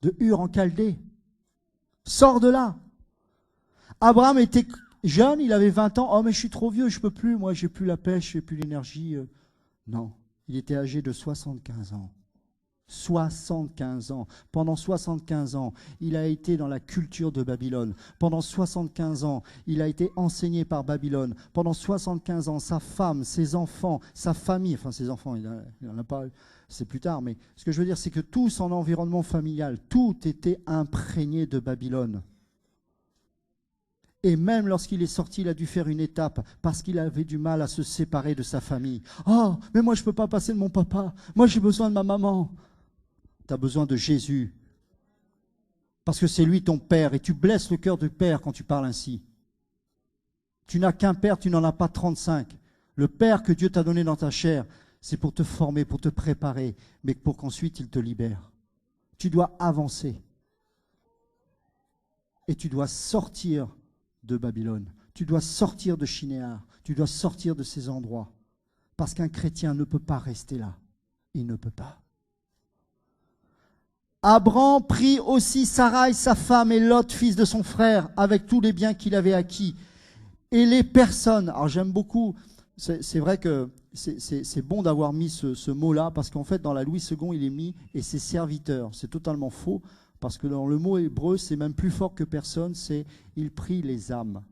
de Ur en Chaldée. Sors de là. Abraham était jeune, il avait 20 ans. Oh, mais je suis trop vieux, je ne peux plus. Moi, j'ai plus la pêche, j'ai plus l'énergie. Non, il était âgé de 75 ans. 75 ans. Pendant 75 ans, il a été dans la culture de Babylone. Pendant 75 ans, il a été enseigné par Babylone. Pendant 75 ans, sa femme, ses enfants, sa famille, enfin ses enfants, il n'en a pas, c'est plus tard, mais ce que je veux dire, c'est que tout son environnement familial, tout était imprégné de Babylone. Et même lorsqu'il est sorti, il a dû faire une étape parce qu'il avait du mal à se séparer de sa famille. Oh, mais moi je ne peux pas passer de mon papa. Moi j'ai besoin de ma maman. Tu as besoin de Jésus. Parce que c'est lui ton père et tu blesses le cœur du père quand tu parles ainsi. Tu n'as qu'un père, tu n'en as pas 35. Le père que Dieu t'a donné dans ta chair, c'est pour te former, pour te préparer, mais pour qu'ensuite il te libère. Tu dois avancer. Et tu dois sortir de Babylone. Tu dois sortir de Shinéar. Tu dois sortir de ces endroits. Parce qu'un chrétien ne peut pas rester là. Il ne peut pas. Abraham prit aussi Sarai, sa femme, et Lot, fils de son frère, avec tous les biens qu'il avait acquis. Et les personnes, alors j'aime beaucoup, c'est vrai que c'est bon d'avoir mis ce mot-là, parce qu'en fait, dans la Louis II, il est mis « et ses serviteurs ». C'est totalement faux, parce que dans le mot hébreu, c'est même plus fort que personne, c'est « il prie les âmes ».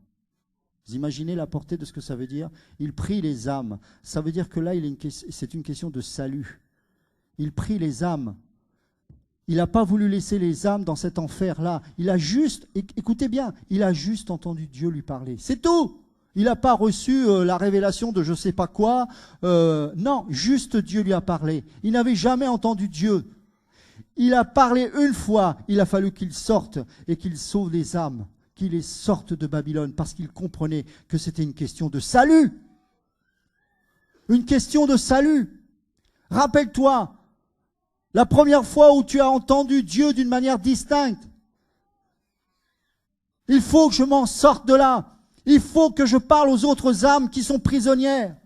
Vous imaginez la portée de ce que ça veut dire? Il prie les âmes. Ça veut dire que là, c'est une question de salut. Il prie les âmes. Il n'a pas voulu laisser les âmes dans cet enfer-là. Il a juste, écoutez bien, il a juste entendu Dieu lui parler. C'est tout. Il n'a pas reçu la révélation de je ne sais pas quoi. Non, juste Dieu lui a parlé. Il n'avait jamais entendu Dieu. Il a parlé une fois. Il a fallu qu'il sorte et qu'il sauve les âmes, qu'il les sorte de Babylone, parce qu'il comprenait que c'était une question de salut. Une question de salut. Rappelle-toi, la première fois où tu as entendu Dieu d'une manière distincte. Il faut que je m'en sorte de là. Il faut que je parle aux autres âmes qui sont prisonnières.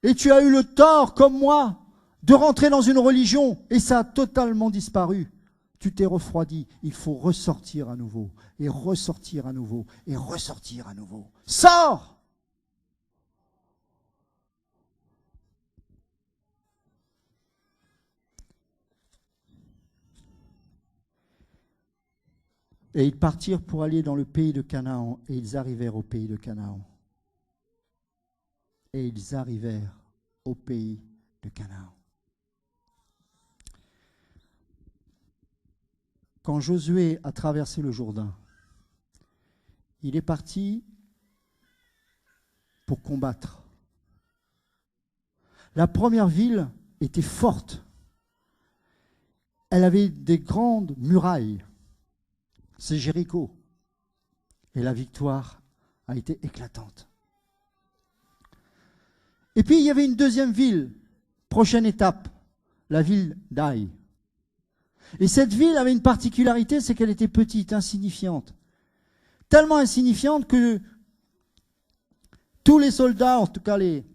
Et tu as eu le tort, comme moi, de rentrer dans une religion et ça a totalement disparu. Tu t'es refroidi. Il faut ressortir à nouveau, et ressortir à nouveau, et ressortir à nouveau. Sors! Et ils partirent pour aller dans le pays de Canaan, et ils arrivèrent au pays de Canaan. Et ils arrivèrent au pays de Canaan. Quand Josué a traversé le Jourdain, il est parti pour combattre. La première ville était forte. Elle avait des grandes murailles. C'est Jéricho. Et la victoire a été éclatante. Et puis il y avait une deuxième ville, prochaine étape, la ville d'Aï. Et cette ville avait une particularité, c'est qu'elle était petite, insignifiante. Tellement insignifiante que tous les soldats, en tout cas les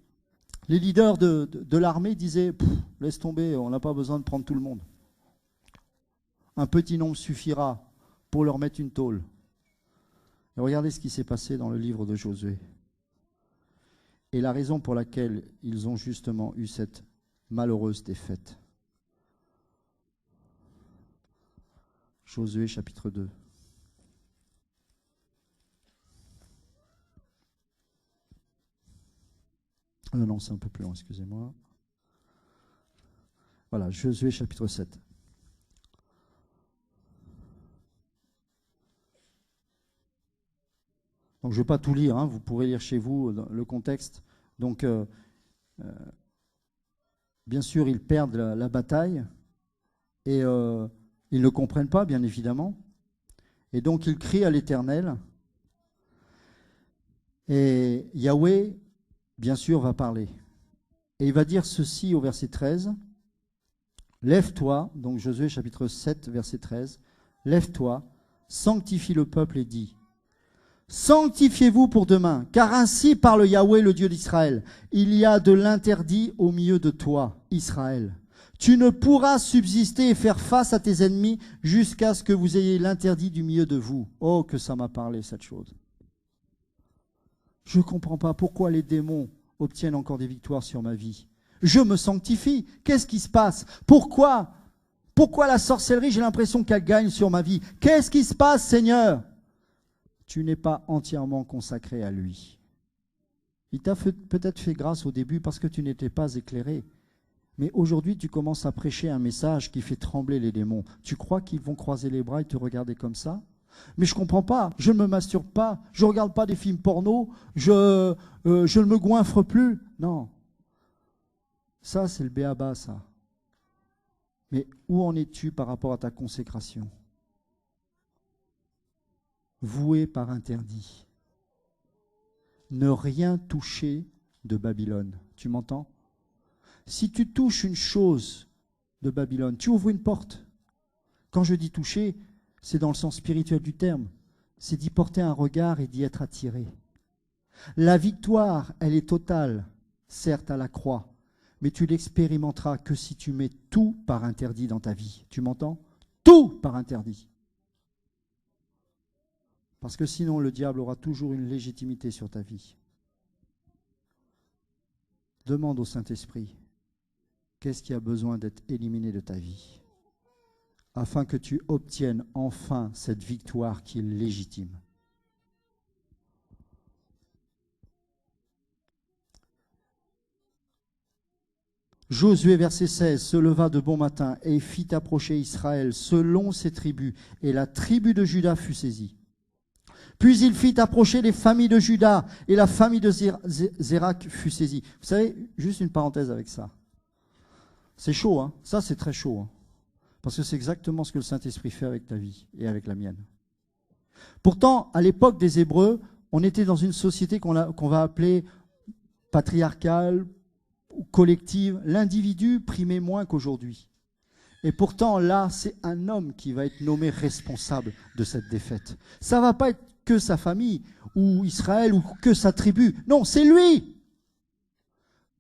leaders de l'armée, disaient « Laisse tomber, on n'a pas besoin de prendre tout le monde. Un petit nombre suffira pour leur mettre une tôle. » Et regardez ce qui s'est passé dans le livre de Josué. Et la raison pour laquelle ils ont justement eu cette malheureuse défaite. Josué chapitre 2. Non, c'est un peu plus long, excusez-moi. Voilà, Josué chapitre 7. Donc je ne vais pas tout lire, hein, vous pourrez lire chez vous le contexte. Donc, bien sûr, ils perdent la bataille et ils ne comprennent pas, bien évidemment. Et donc, ils crient à l'Éternel. Et Yahweh, bien sûr, va parler. Et il va dire ceci au verset 13. Lève-toi, donc Josué chapitre 7, verset 13. Lève-toi, sanctifie le peuple et dis. Sanctifiez-vous pour demain, car ainsi parle Yahweh, le Dieu d'Israël. Il y a de l'interdit au milieu de toi, Israël. Tu ne pourras subsister et faire face à tes ennemis jusqu'à ce que vous ayez l'interdit du milieu de vous. Oh, que ça m'a parlé, cette chose. Je ne comprends pas pourquoi les démons obtiennent encore des victoires sur ma vie. Je me sanctifie. Qu'est-ce qui se passe? Pourquoi la sorcellerie, j'ai l'impression qu'elle gagne sur ma vie? Qu'est-ce qui se passe, Seigneur? Tu n'es pas entièrement consacré à lui. Il t'a peut-être fait grâce au début parce que tu n'étais pas éclairé. Mais aujourd'hui, tu commences à prêcher un message qui fait trembler les démons. Tu crois qu'ils vont croiser les bras et te regarder comme ça? Mais je ne comprends pas. Je ne me masturbe pas. Je ne regarde pas des films porno. Je ne me goinfre plus. Non. Ça, c'est le béaba, ça. Mais où en es-tu par rapport à ta consécration? Voué par interdit. Ne rien toucher de Babylone. Tu m'entends? Si tu touches une chose de Babylone, tu ouvres une porte. Quand je dis toucher, c'est dans le sens spirituel du terme. C'est d'y porter un regard et d'y être attiré. La victoire, elle est totale, certes à la croix, mais tu l'expérimenteras que si tu mets tout par interdit dans ta vie. Tu m'entends? Tout par interdit. Parce que sinon, le diable aura toujours une légitimité sur ta vie. Demande au Saint-Esprit, qu'est-ce qui a besoin d'être éliminé de ta vie, afin que tu obtiennes enfin cette victoire qui est légitime. Josué, verset 16, se leva de bon matin et fit approcher Israël selon ses tribus, et la tribu de Juda fut saisie. Puis il fit approcher les familles de Juda, et la famille de Zérak fut saisie. Vous savez, juste une parenthèse avec ça. C'est chaud, hein? Ça c'est très chaud, hein? Parce que c'est exactement ce que le Saint-Esprit fait avec ta vie et avec la mienne. Pourtant, à l'époque des Hébreux, on était dans une société qu'on va appeler patriarcale, collective. L'individu primait moins qu'aujourd'hui. Et pourtant, là, c'est un homme qui va être nommé responsable de cette défaite. Ça ne va pas être que sa famille, ou Israël, ou que sa tribu. Non, c'est lui.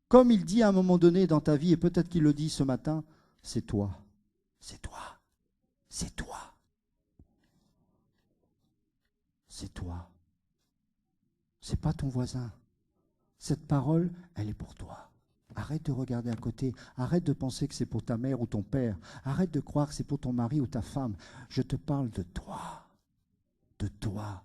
Comme il dit à un moment donné dans ta vie, et peut-être qu'il le dit ce matin, c'est toi. C'est toi. C'est toi. C'est toi. C'est pas ton voisin. Cette parole, elle est pour toi. Arrête de regarder à côté. Arrête de penser que c'est pour ta mère ou ton père. Arrête de croire que c'est pour ton mari ou ta femme. Je te parle de toi. De toi.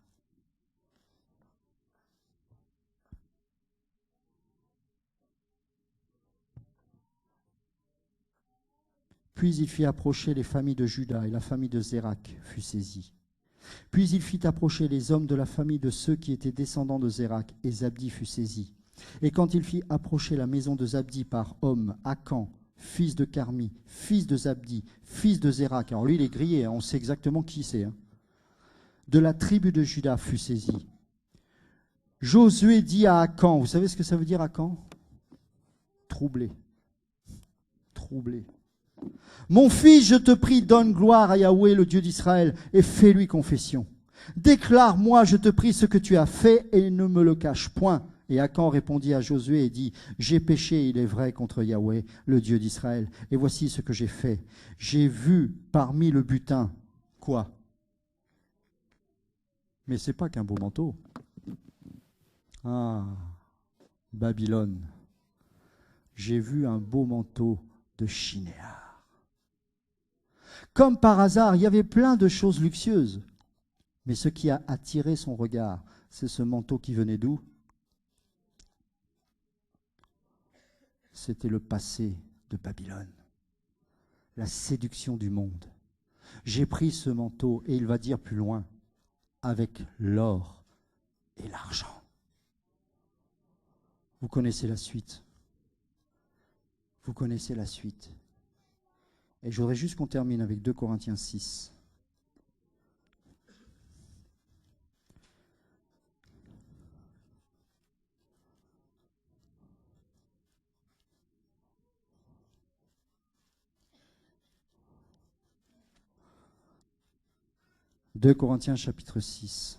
Puis il fit approcher les familles de Juda, et la famille de Zérak fut saisie. Puis il fit approcher les hommes de la famille de ceux qui étaient descendants de Zérak, et Zabdi fut saisi. Et quand il fit approcher la maison de Zabdi par homme, Akan, fils de Carmi, fils de Zabdi, fils de Zérak, alors lui il est grillé, hein, on sait exactement qui c'est, hein, de la tribu de Juda fut saisi. Josué dit à Akan, vous savez ce que ça veut dire Akan? Troublé. Troublé. Mon fils, je te prie, donne gloire à Yahweh, le Dieu d'Israël, et fais-lui confession. Déclare-moi, je te prie, ce que tu as fait, et ne me le cache point. Et Akan répondit à Josué et dit, j'ai péché, il est vrai, contre Yahweh, le Dieu d'Israël. Et voici ce que j'ai fait. J'ai vu parmi le butin, quoi? Mais c'est pas qu'un beau manteau. Ah, Babylone. J'ai vu un beau manteau de Shinéar. Comme par hasard, il y avait plein de choses luxueuses. Mais ce qui a attiré son regard, c'est ce manteau qui venait d'où? C'était le passé de Babylone, la séduction du monde. J'ai pris ce manteau, et il va dire plus loin, avec l'or et l'argent. Vous connaissez la suite. Vous connaissez la suite. Et je voudrais juste qu'on termine avec 2 Corinthiens 6. « 2 Corinthiens chapitre 6,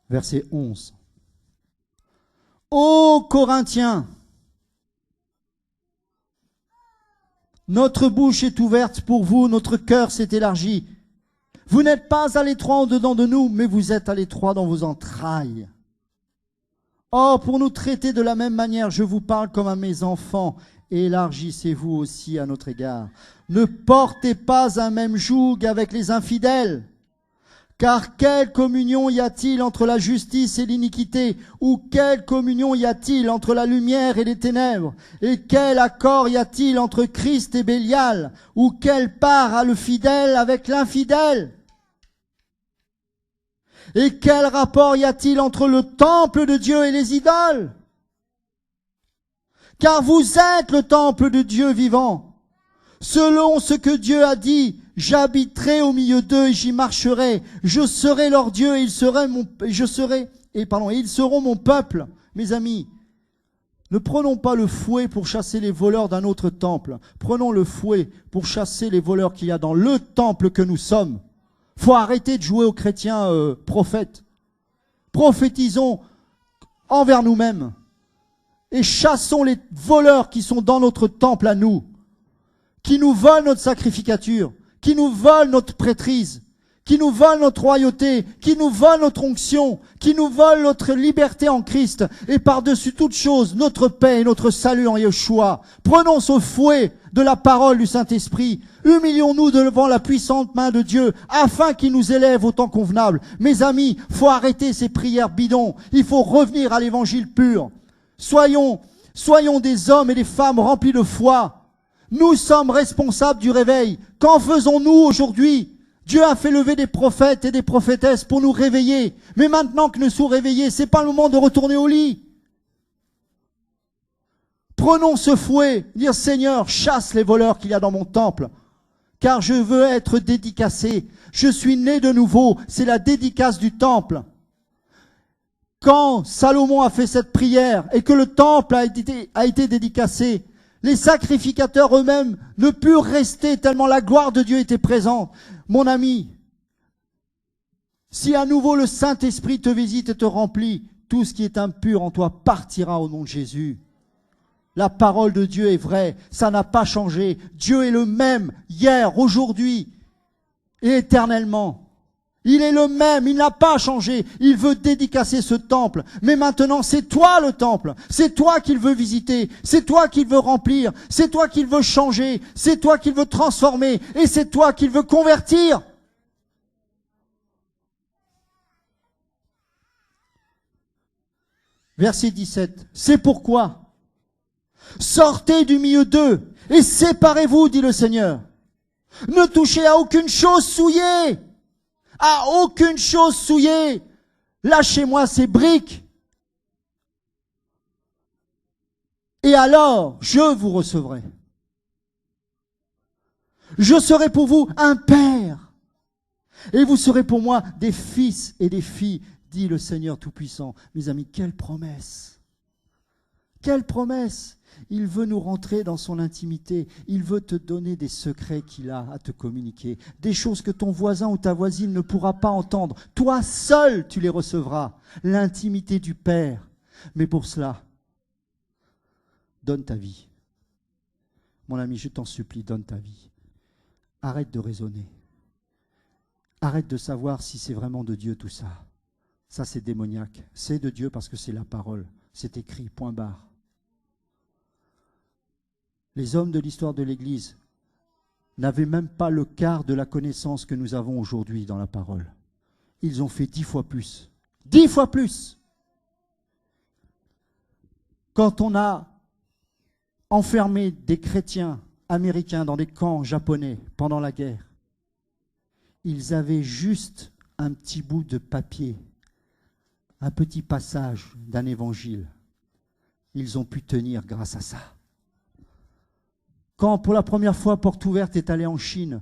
verset 11. « Ô Corinthiens, notre bouche est ouverte pour vous, notre cœur s'est élargi. Vous n'êtes pas à l'étroit en dedans de nous, mais vous êtes à l'étroit dans vos entrailles. Or, pour nous traiter de la même manière, je vous parle comme à mes enfants. Élargissez-vous aussi à notre égard. Ne portez pas un même joug avec les infidèles. Car quelle communion y a-t-il entre la justice et l'iniquité? Ou quelle communion y a-t-il entre la lumière et les ténèbres? Et quel accord y a-t-il entre Christ et Bélial? Ou quelle part a le fidèle avec l'infidèle? Et quel rapport y a-t-il entre le temple de Dieu et les idoles? Car vous êtes le temple de Dieu vivant. Selon ce que Dieu a dit, j'habiterai au milieu d'eux et j'y marcherai. Je serai leur Dieu et ils seront mon peuple. Mes amis, ne prenons pas le fouet pour chasser les voleurs d'un autre temple. Prenons le fouet pour chasser les voleurs qu'il y a dans le temple que nous sommes. Faut arrêter de jouer aux chrétiens prophètes. Prophétisons envers nous-mêmes. Et chassons les voleurs qui sont dans notre temple à nous, qui nous volent notre sacrificature, qui nous volent notre prêtrise, qui nous volent notre royauté, qui nous volent notre onction, qui nous volent notre liberté en Christ, et par-dessus toute chose, notre paix et notre salut en Yeshua. Prenons ce fouet de la parole du Saint-Esprit. Humilions-nous devant la puissante main de Dieu, afin qu'il nous élève au temps convenable. Mes amis, faut arrêter ces prières bidons. Il faut revenir à l'évangile pur. Soyons des hommes et des femmes remplis de foi. Nous sommes responsables du réveil. Qu'en faisons-nous aujourd'hui? Dieu a fait lever des prophètes et des prophétesses pour nous réveiller. Mais maintenant que nous sommes réveillés, c'est pas le moment de retourner au lit. Prenons ce fouet, dire Seigneur, chasse les voleurs qu'il y a dans mon temple, car je veux être dédicacé. Je suis né de nouveau, c'est la dédicace du temple. Quand Salomon a fait cette prière et que le temple a été dédicacé, les sacrificateurs eux-mêmes ne purent rester tellement la gloire de Dieu était présente. Mon ami, si à nouveau le Saint-Esprit te visite et te remplit, tout ce qui est impur en toi partira au nom de Jésus. La parole de Dieu est vraie, ça n'a pas changé. Dieu est le même hier, aujourd'hui et éternellement. Il est le même, il n'a pas changé. Il veut dédicacer ce temple. Mais maintenant, c'est toi le temple. C'est toi qu'il veut visiter. C'est toi qu'il veut remplir. C'est toi qu'il veut changer. C'est toi qu'il veut transformer. Et c'est toi qu'il veut convertir. Verset 17. C'est pourquoi sortez du milieu d'eux et séparez-vous, dit le Seigneur. Ne touchez à aucune chose souillée. À aucune chose souillée. Lâchez-moi ces briques. Et alors, je vous recevrai. Je serai pour vous un père. Et vous serez pour moi des fils et des filles, dit le Seigneur Tout-Puissant. Mes amis, quelle promesse! Quelle promesse! Il veut nous rentrer dans son intimité. Il veut te donner des secrets qu'il a à te communiquer. Des choses que ton voisin ou ta voisine ne pourra pas entendre. Toi seul, tu les recevras. L'intimité du Père. Mais pour cela, donne ta vie. Mon ami, je t'en supplie, donne ta vie. Arrête de raisonner. Arrête de savoir si c'est vraiment de Dieu tout ça. Ça, c'est démoniaque. C'est de Dieu parce que c'est la parole. C'est écrit, point barre. Les hommes de l'histoire de l'Église n'avaient même pas le quart de la connaissance que nous avons aujourd'hui dans la parole. Ils ont fait 10 fois plus. 10 fois plus! Quand on a enfermé des chrétiens américains dans des camps japonais pendant la guerre, ils avaient juste un petit bout de papier, un petit passage d'un évangile. Ils ont pu tenir grâce à ça. Quand pour la première fois Porte Ouverte est allé en Chine,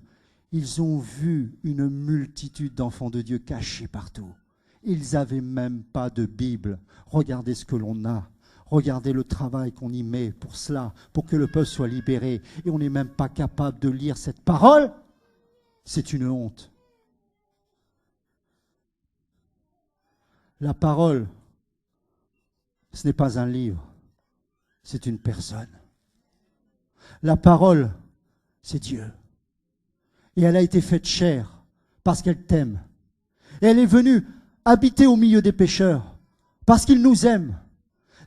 ils ont vu une multitude d'enfants de Dieu cachés partout. Ils n'avaient même pas de Bible. Regardez ce que l'on a. Regardez le travail qu'on y met pour cela, pour que le peuple soit libéré. Et on n'est même pas capable de lire cette parole. C'est une honte. La parole, ce n'est pas un livre, c'est une personne. La parole, c'est Dieu. Et elle a été faite chair parce qu'elle t'aime. Et elle est venue habiter au milieu des pécheurs parce qu'il nous aime.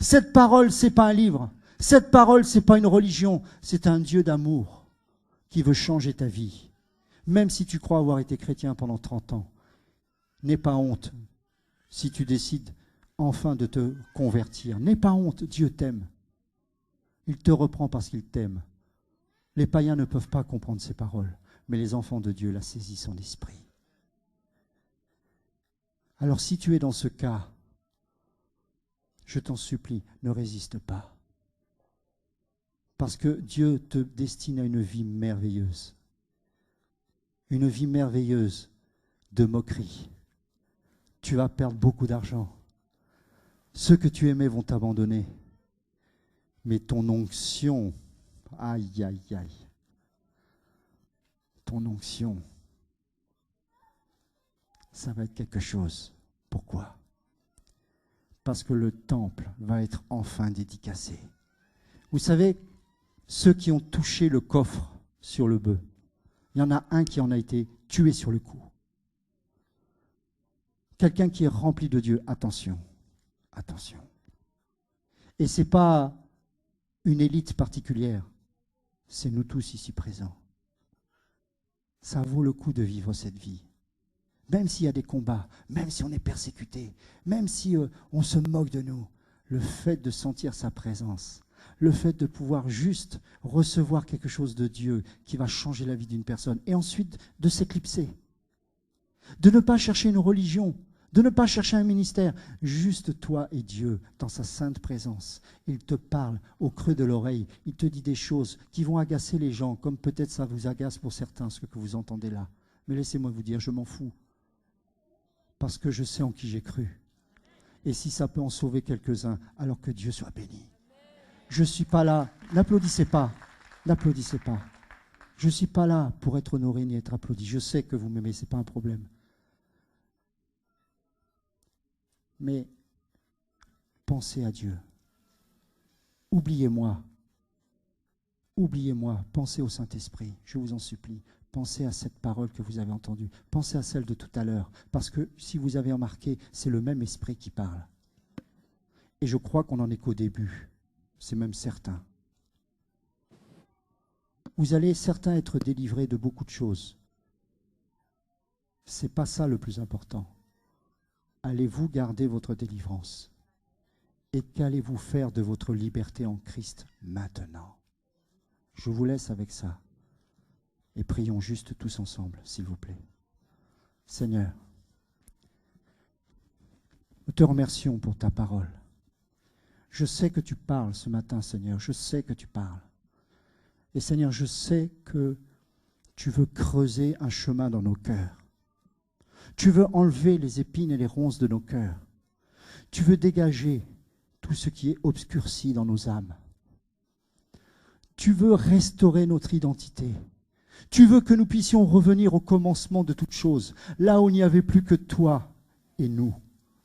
Cette parole, ce n'est pas un livre. Cette parole, ce n'est pas une religion. C'est un Dieu d'amour qui veut changer ta vie. Même si tu crois avoir été chrétien pendant 30 ans, n'aie pas honte si tu décides enfin de te convertir. N'aie pas honte, Dieu t'aime. Il te reprend parce qu'il t'aime. Les païens ne peuvent pas comprendre ces paroles, mais les enfants de Dieu la saisissent en esprit. Alors si tu es dans ce cas, je t'en supplie, ne résiste pas. Parce que Dieu te destine à une vie merveilleuse. Une vie merveilleuse de moquerie. Tu vas perdre beaucoup d'argent. Ceux que tu aimais vont t'abandonner. Mais ton onction, aïe, aïe, aïe. Ton onction, ça va être quelque chose. Pourquoi? Parce que le temple va être enfin dédicacé. Vous savez, ceux qui ont touché le coffre sur le bœuf, il y en a un qui en a été tué sur le coup. quelqu'un qui est rempli de Dieu, attention, attention. Et ce n'est pas une élite particulière, c'est nous tous ici présents. Ça vaut le coup de vivre cette vie. Même s'il y a des combats, même si on est persécuté, même si on se moque de nous, le fait de sentir sa présence, le fait de pouvoir juste recevoir quelque chose de Dieu qui va changer la vie d'une personne, et ensuite de s'éclipser, de ne pas chercher une religion, de ne pas chercher un ministère, juste toi et Dieu dans sa sainte présence. Il te parle au creux de l'oreille, il te dit des choses qui vont agacer les gens, comme peut-être ça vous agace pour certains, ce que vous entendez là. Mais laissez-moi vous dire, je m'en fous, parce que je sais en qui j'ai cru. Et si ça peut en sauver quelques-uns, alors que Dieu soit béni. Je ne suis pas là, n'applaudissez pas, n'applaudissez pas. Je ne suis pas là pour être honoré ni être applaudi. Je sais que vous m'aimez, ce n'est pas un problème. Mais pensez à Dieu. Oubliez-moi. Oubliez-moi. Pensez au Saint-Esprit. Je vous en supplie. Pensez à cette parole que vous avez entendue. Pensez à celle de tout à l'heure. Parce que si vous avez remarqué, c'est le même esprit qui parle. Et je crois qu'on n'en est qu'au début. C'est même certain. Vous allez certains être délivrés de beaucoup de choses. Ce n'est pas ça le plus important. Allez-vous garder votre délivrance? Et qu'allez-vous faire de votre liberté en Christ maintenant? Je vous laisse avec ça. Et prions juste tous ensemble, s'il vous plaît. Seigneur, nous te remercions pour ta parole. Je sais que tu parles ce matin, Seigneur. Je sais que tu parles. Et Seigneur, je sais que tu veux creuser un chemin dans nos cœurs. Tu veux enlever les épines et les ronces de nos cœurs. Tu veux dégager tout ce qui est obscurci dans nos âmes. Tu veux restaurer notre identité. Tu veux que nous puissions revenir au commencement de toutes choses, là où il n'y avait plus que toi et nous.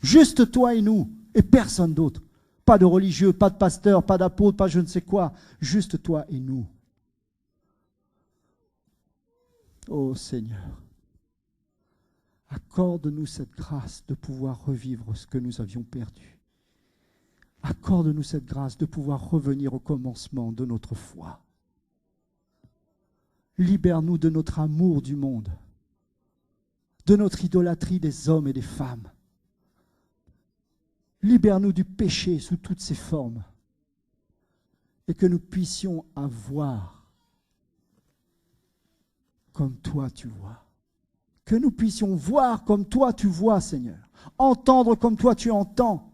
Juste toi et nous, et personne d'autre. Pas de religieux, pas de pasteur, pas d'apôtre, pas je ne sais quoi. Juste toi et nous. Ô Seigneur, accorde-nous cette grâce de pouvoir revivre ce que nous avions perdu. Accorde-nous cette grâce de pouvoir revenir au commencement de notre foi. Libère-nous de notre amour du monde, de notre idolâtrie des hommes et des femmes. Libère-nous du péché sous toutes ses formes et que nous puissions avoir comme toi tu vois. Que nous puissions voir comme toi tu vois, Seigneur. Entendre comme toi tu entends.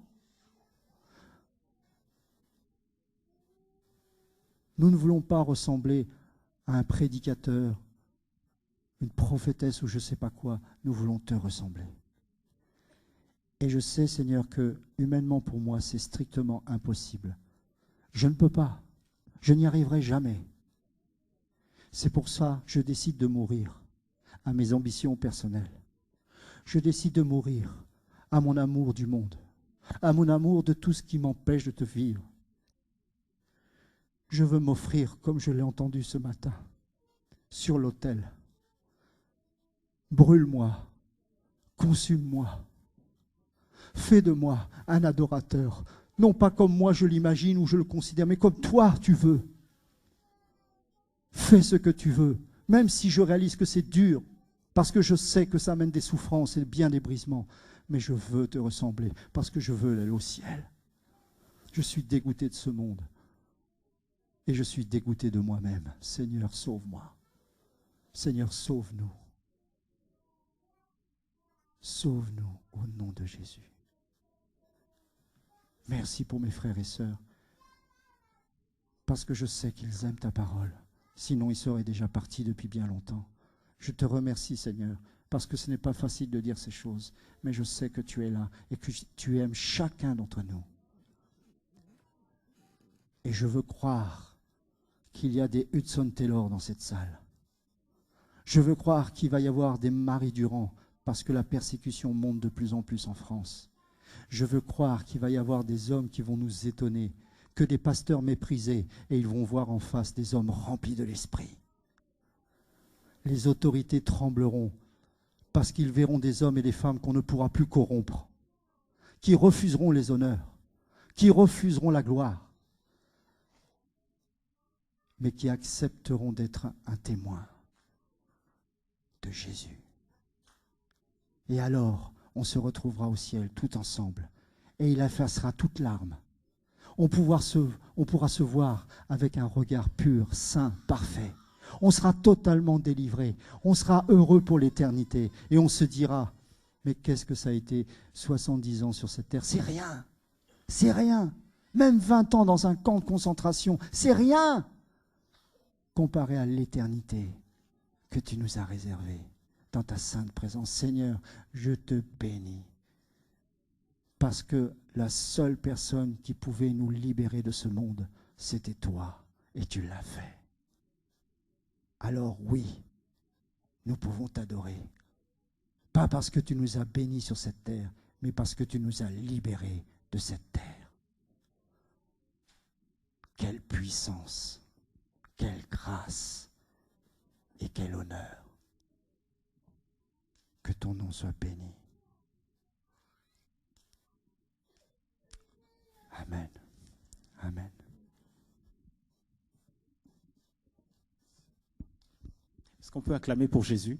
Nous ne voulons pas ressembler à un prédicateur, une prophétesse ou je ne sais pas quoi. Nous voulons te ressembler. Et je sais, Seigneur, que humainement pour moi, c'est strictement impossible. Je ne peux pas. Je n'y arriverai jamais. C'est pour ça que je décide de mourir à mes ambitions personnelles. Je décide de mourir à mon amour du monde, à mon amour de tout ce qui m'empêche de te vivre. Je veux m'offrir, comme je l'ai entendu ce matin, sur l'autel. Brûle-moi, consume-moi. Fais de moi un adorateur, non pas comme moi je l'imagine ou je le considère, mais comme toi tu veux. Fais ce que tu veux, même si je réalise que c'est dur, parce que je sais que ça amène des souffrances et bien des brisements, mais je veux te ressembler, parce que je veux aller au ciel. Je suis dégoûté de ce monde, et je suis dégoûté de moi-même. Seigneur, sauve-moi. Seigneur, sauve-nous. Sauve-nous au nom de Jésus. Merci pour mes frères et sœurs, parce que je sais qu'ils aiment ta parole. Sinon, ils seraient déjà partis depuis bien longtemps. Je te remercie, Seigneur, parce que ce n'est pas facile de dire ces choses, mais je sais que tu es là et que tu aimes chacun d'entre nous. Et je veux croire qu'il y a des Hudson Taylor dans cette salle. Je veux croire qu'il va y avoir des Marie Durand, parce que la persécution monte de plus en plus en France. Je veux croire qu'il va y avoir des hommes qui vont nous étonner, que des pasteurs méprisés, et ils vont voir en face des hommes remplis de l'esprit. Les autorités trembleront parce qu'ils verront des hommes et des femmes qu'on ne pourra plus corrompre, qui refuseront les honneurs, qui refuseront la gloire, mais qui accepteront d'être un témoin de Jésus. Et alors, on se retrouvera au ciel tout ensemble, et il effacera toute larme. On pourra se voir avec un regard pur, saint, parfait. On sera totalement délivré. On sera heureux pour l'éternité. Et on se dira, mais qu'est-ce que ça a été 70 ans sur cette terre? C'est rien. C'est rien. Même 20 ans dans un camp de concentration, c'est rien comparé à l'éternité que tu nous as réservée dans ta sainte présence. Seigneur, je te bénis. Parce que la seule personne qui pouvait nous libérer de ce monde, c'était toi. Et tu l'as fait. Alors oui, nous pouvons t'adorer. Pas parce que tu nous as bénis sur cette terre, mais parce que tu nous as libérés de cette terre. Quelle puissance, quelle grâce et quel honneur. Que ton nom soit béni. Amen. Amen. Est-ce qu'on peut acclamer pour Jésus?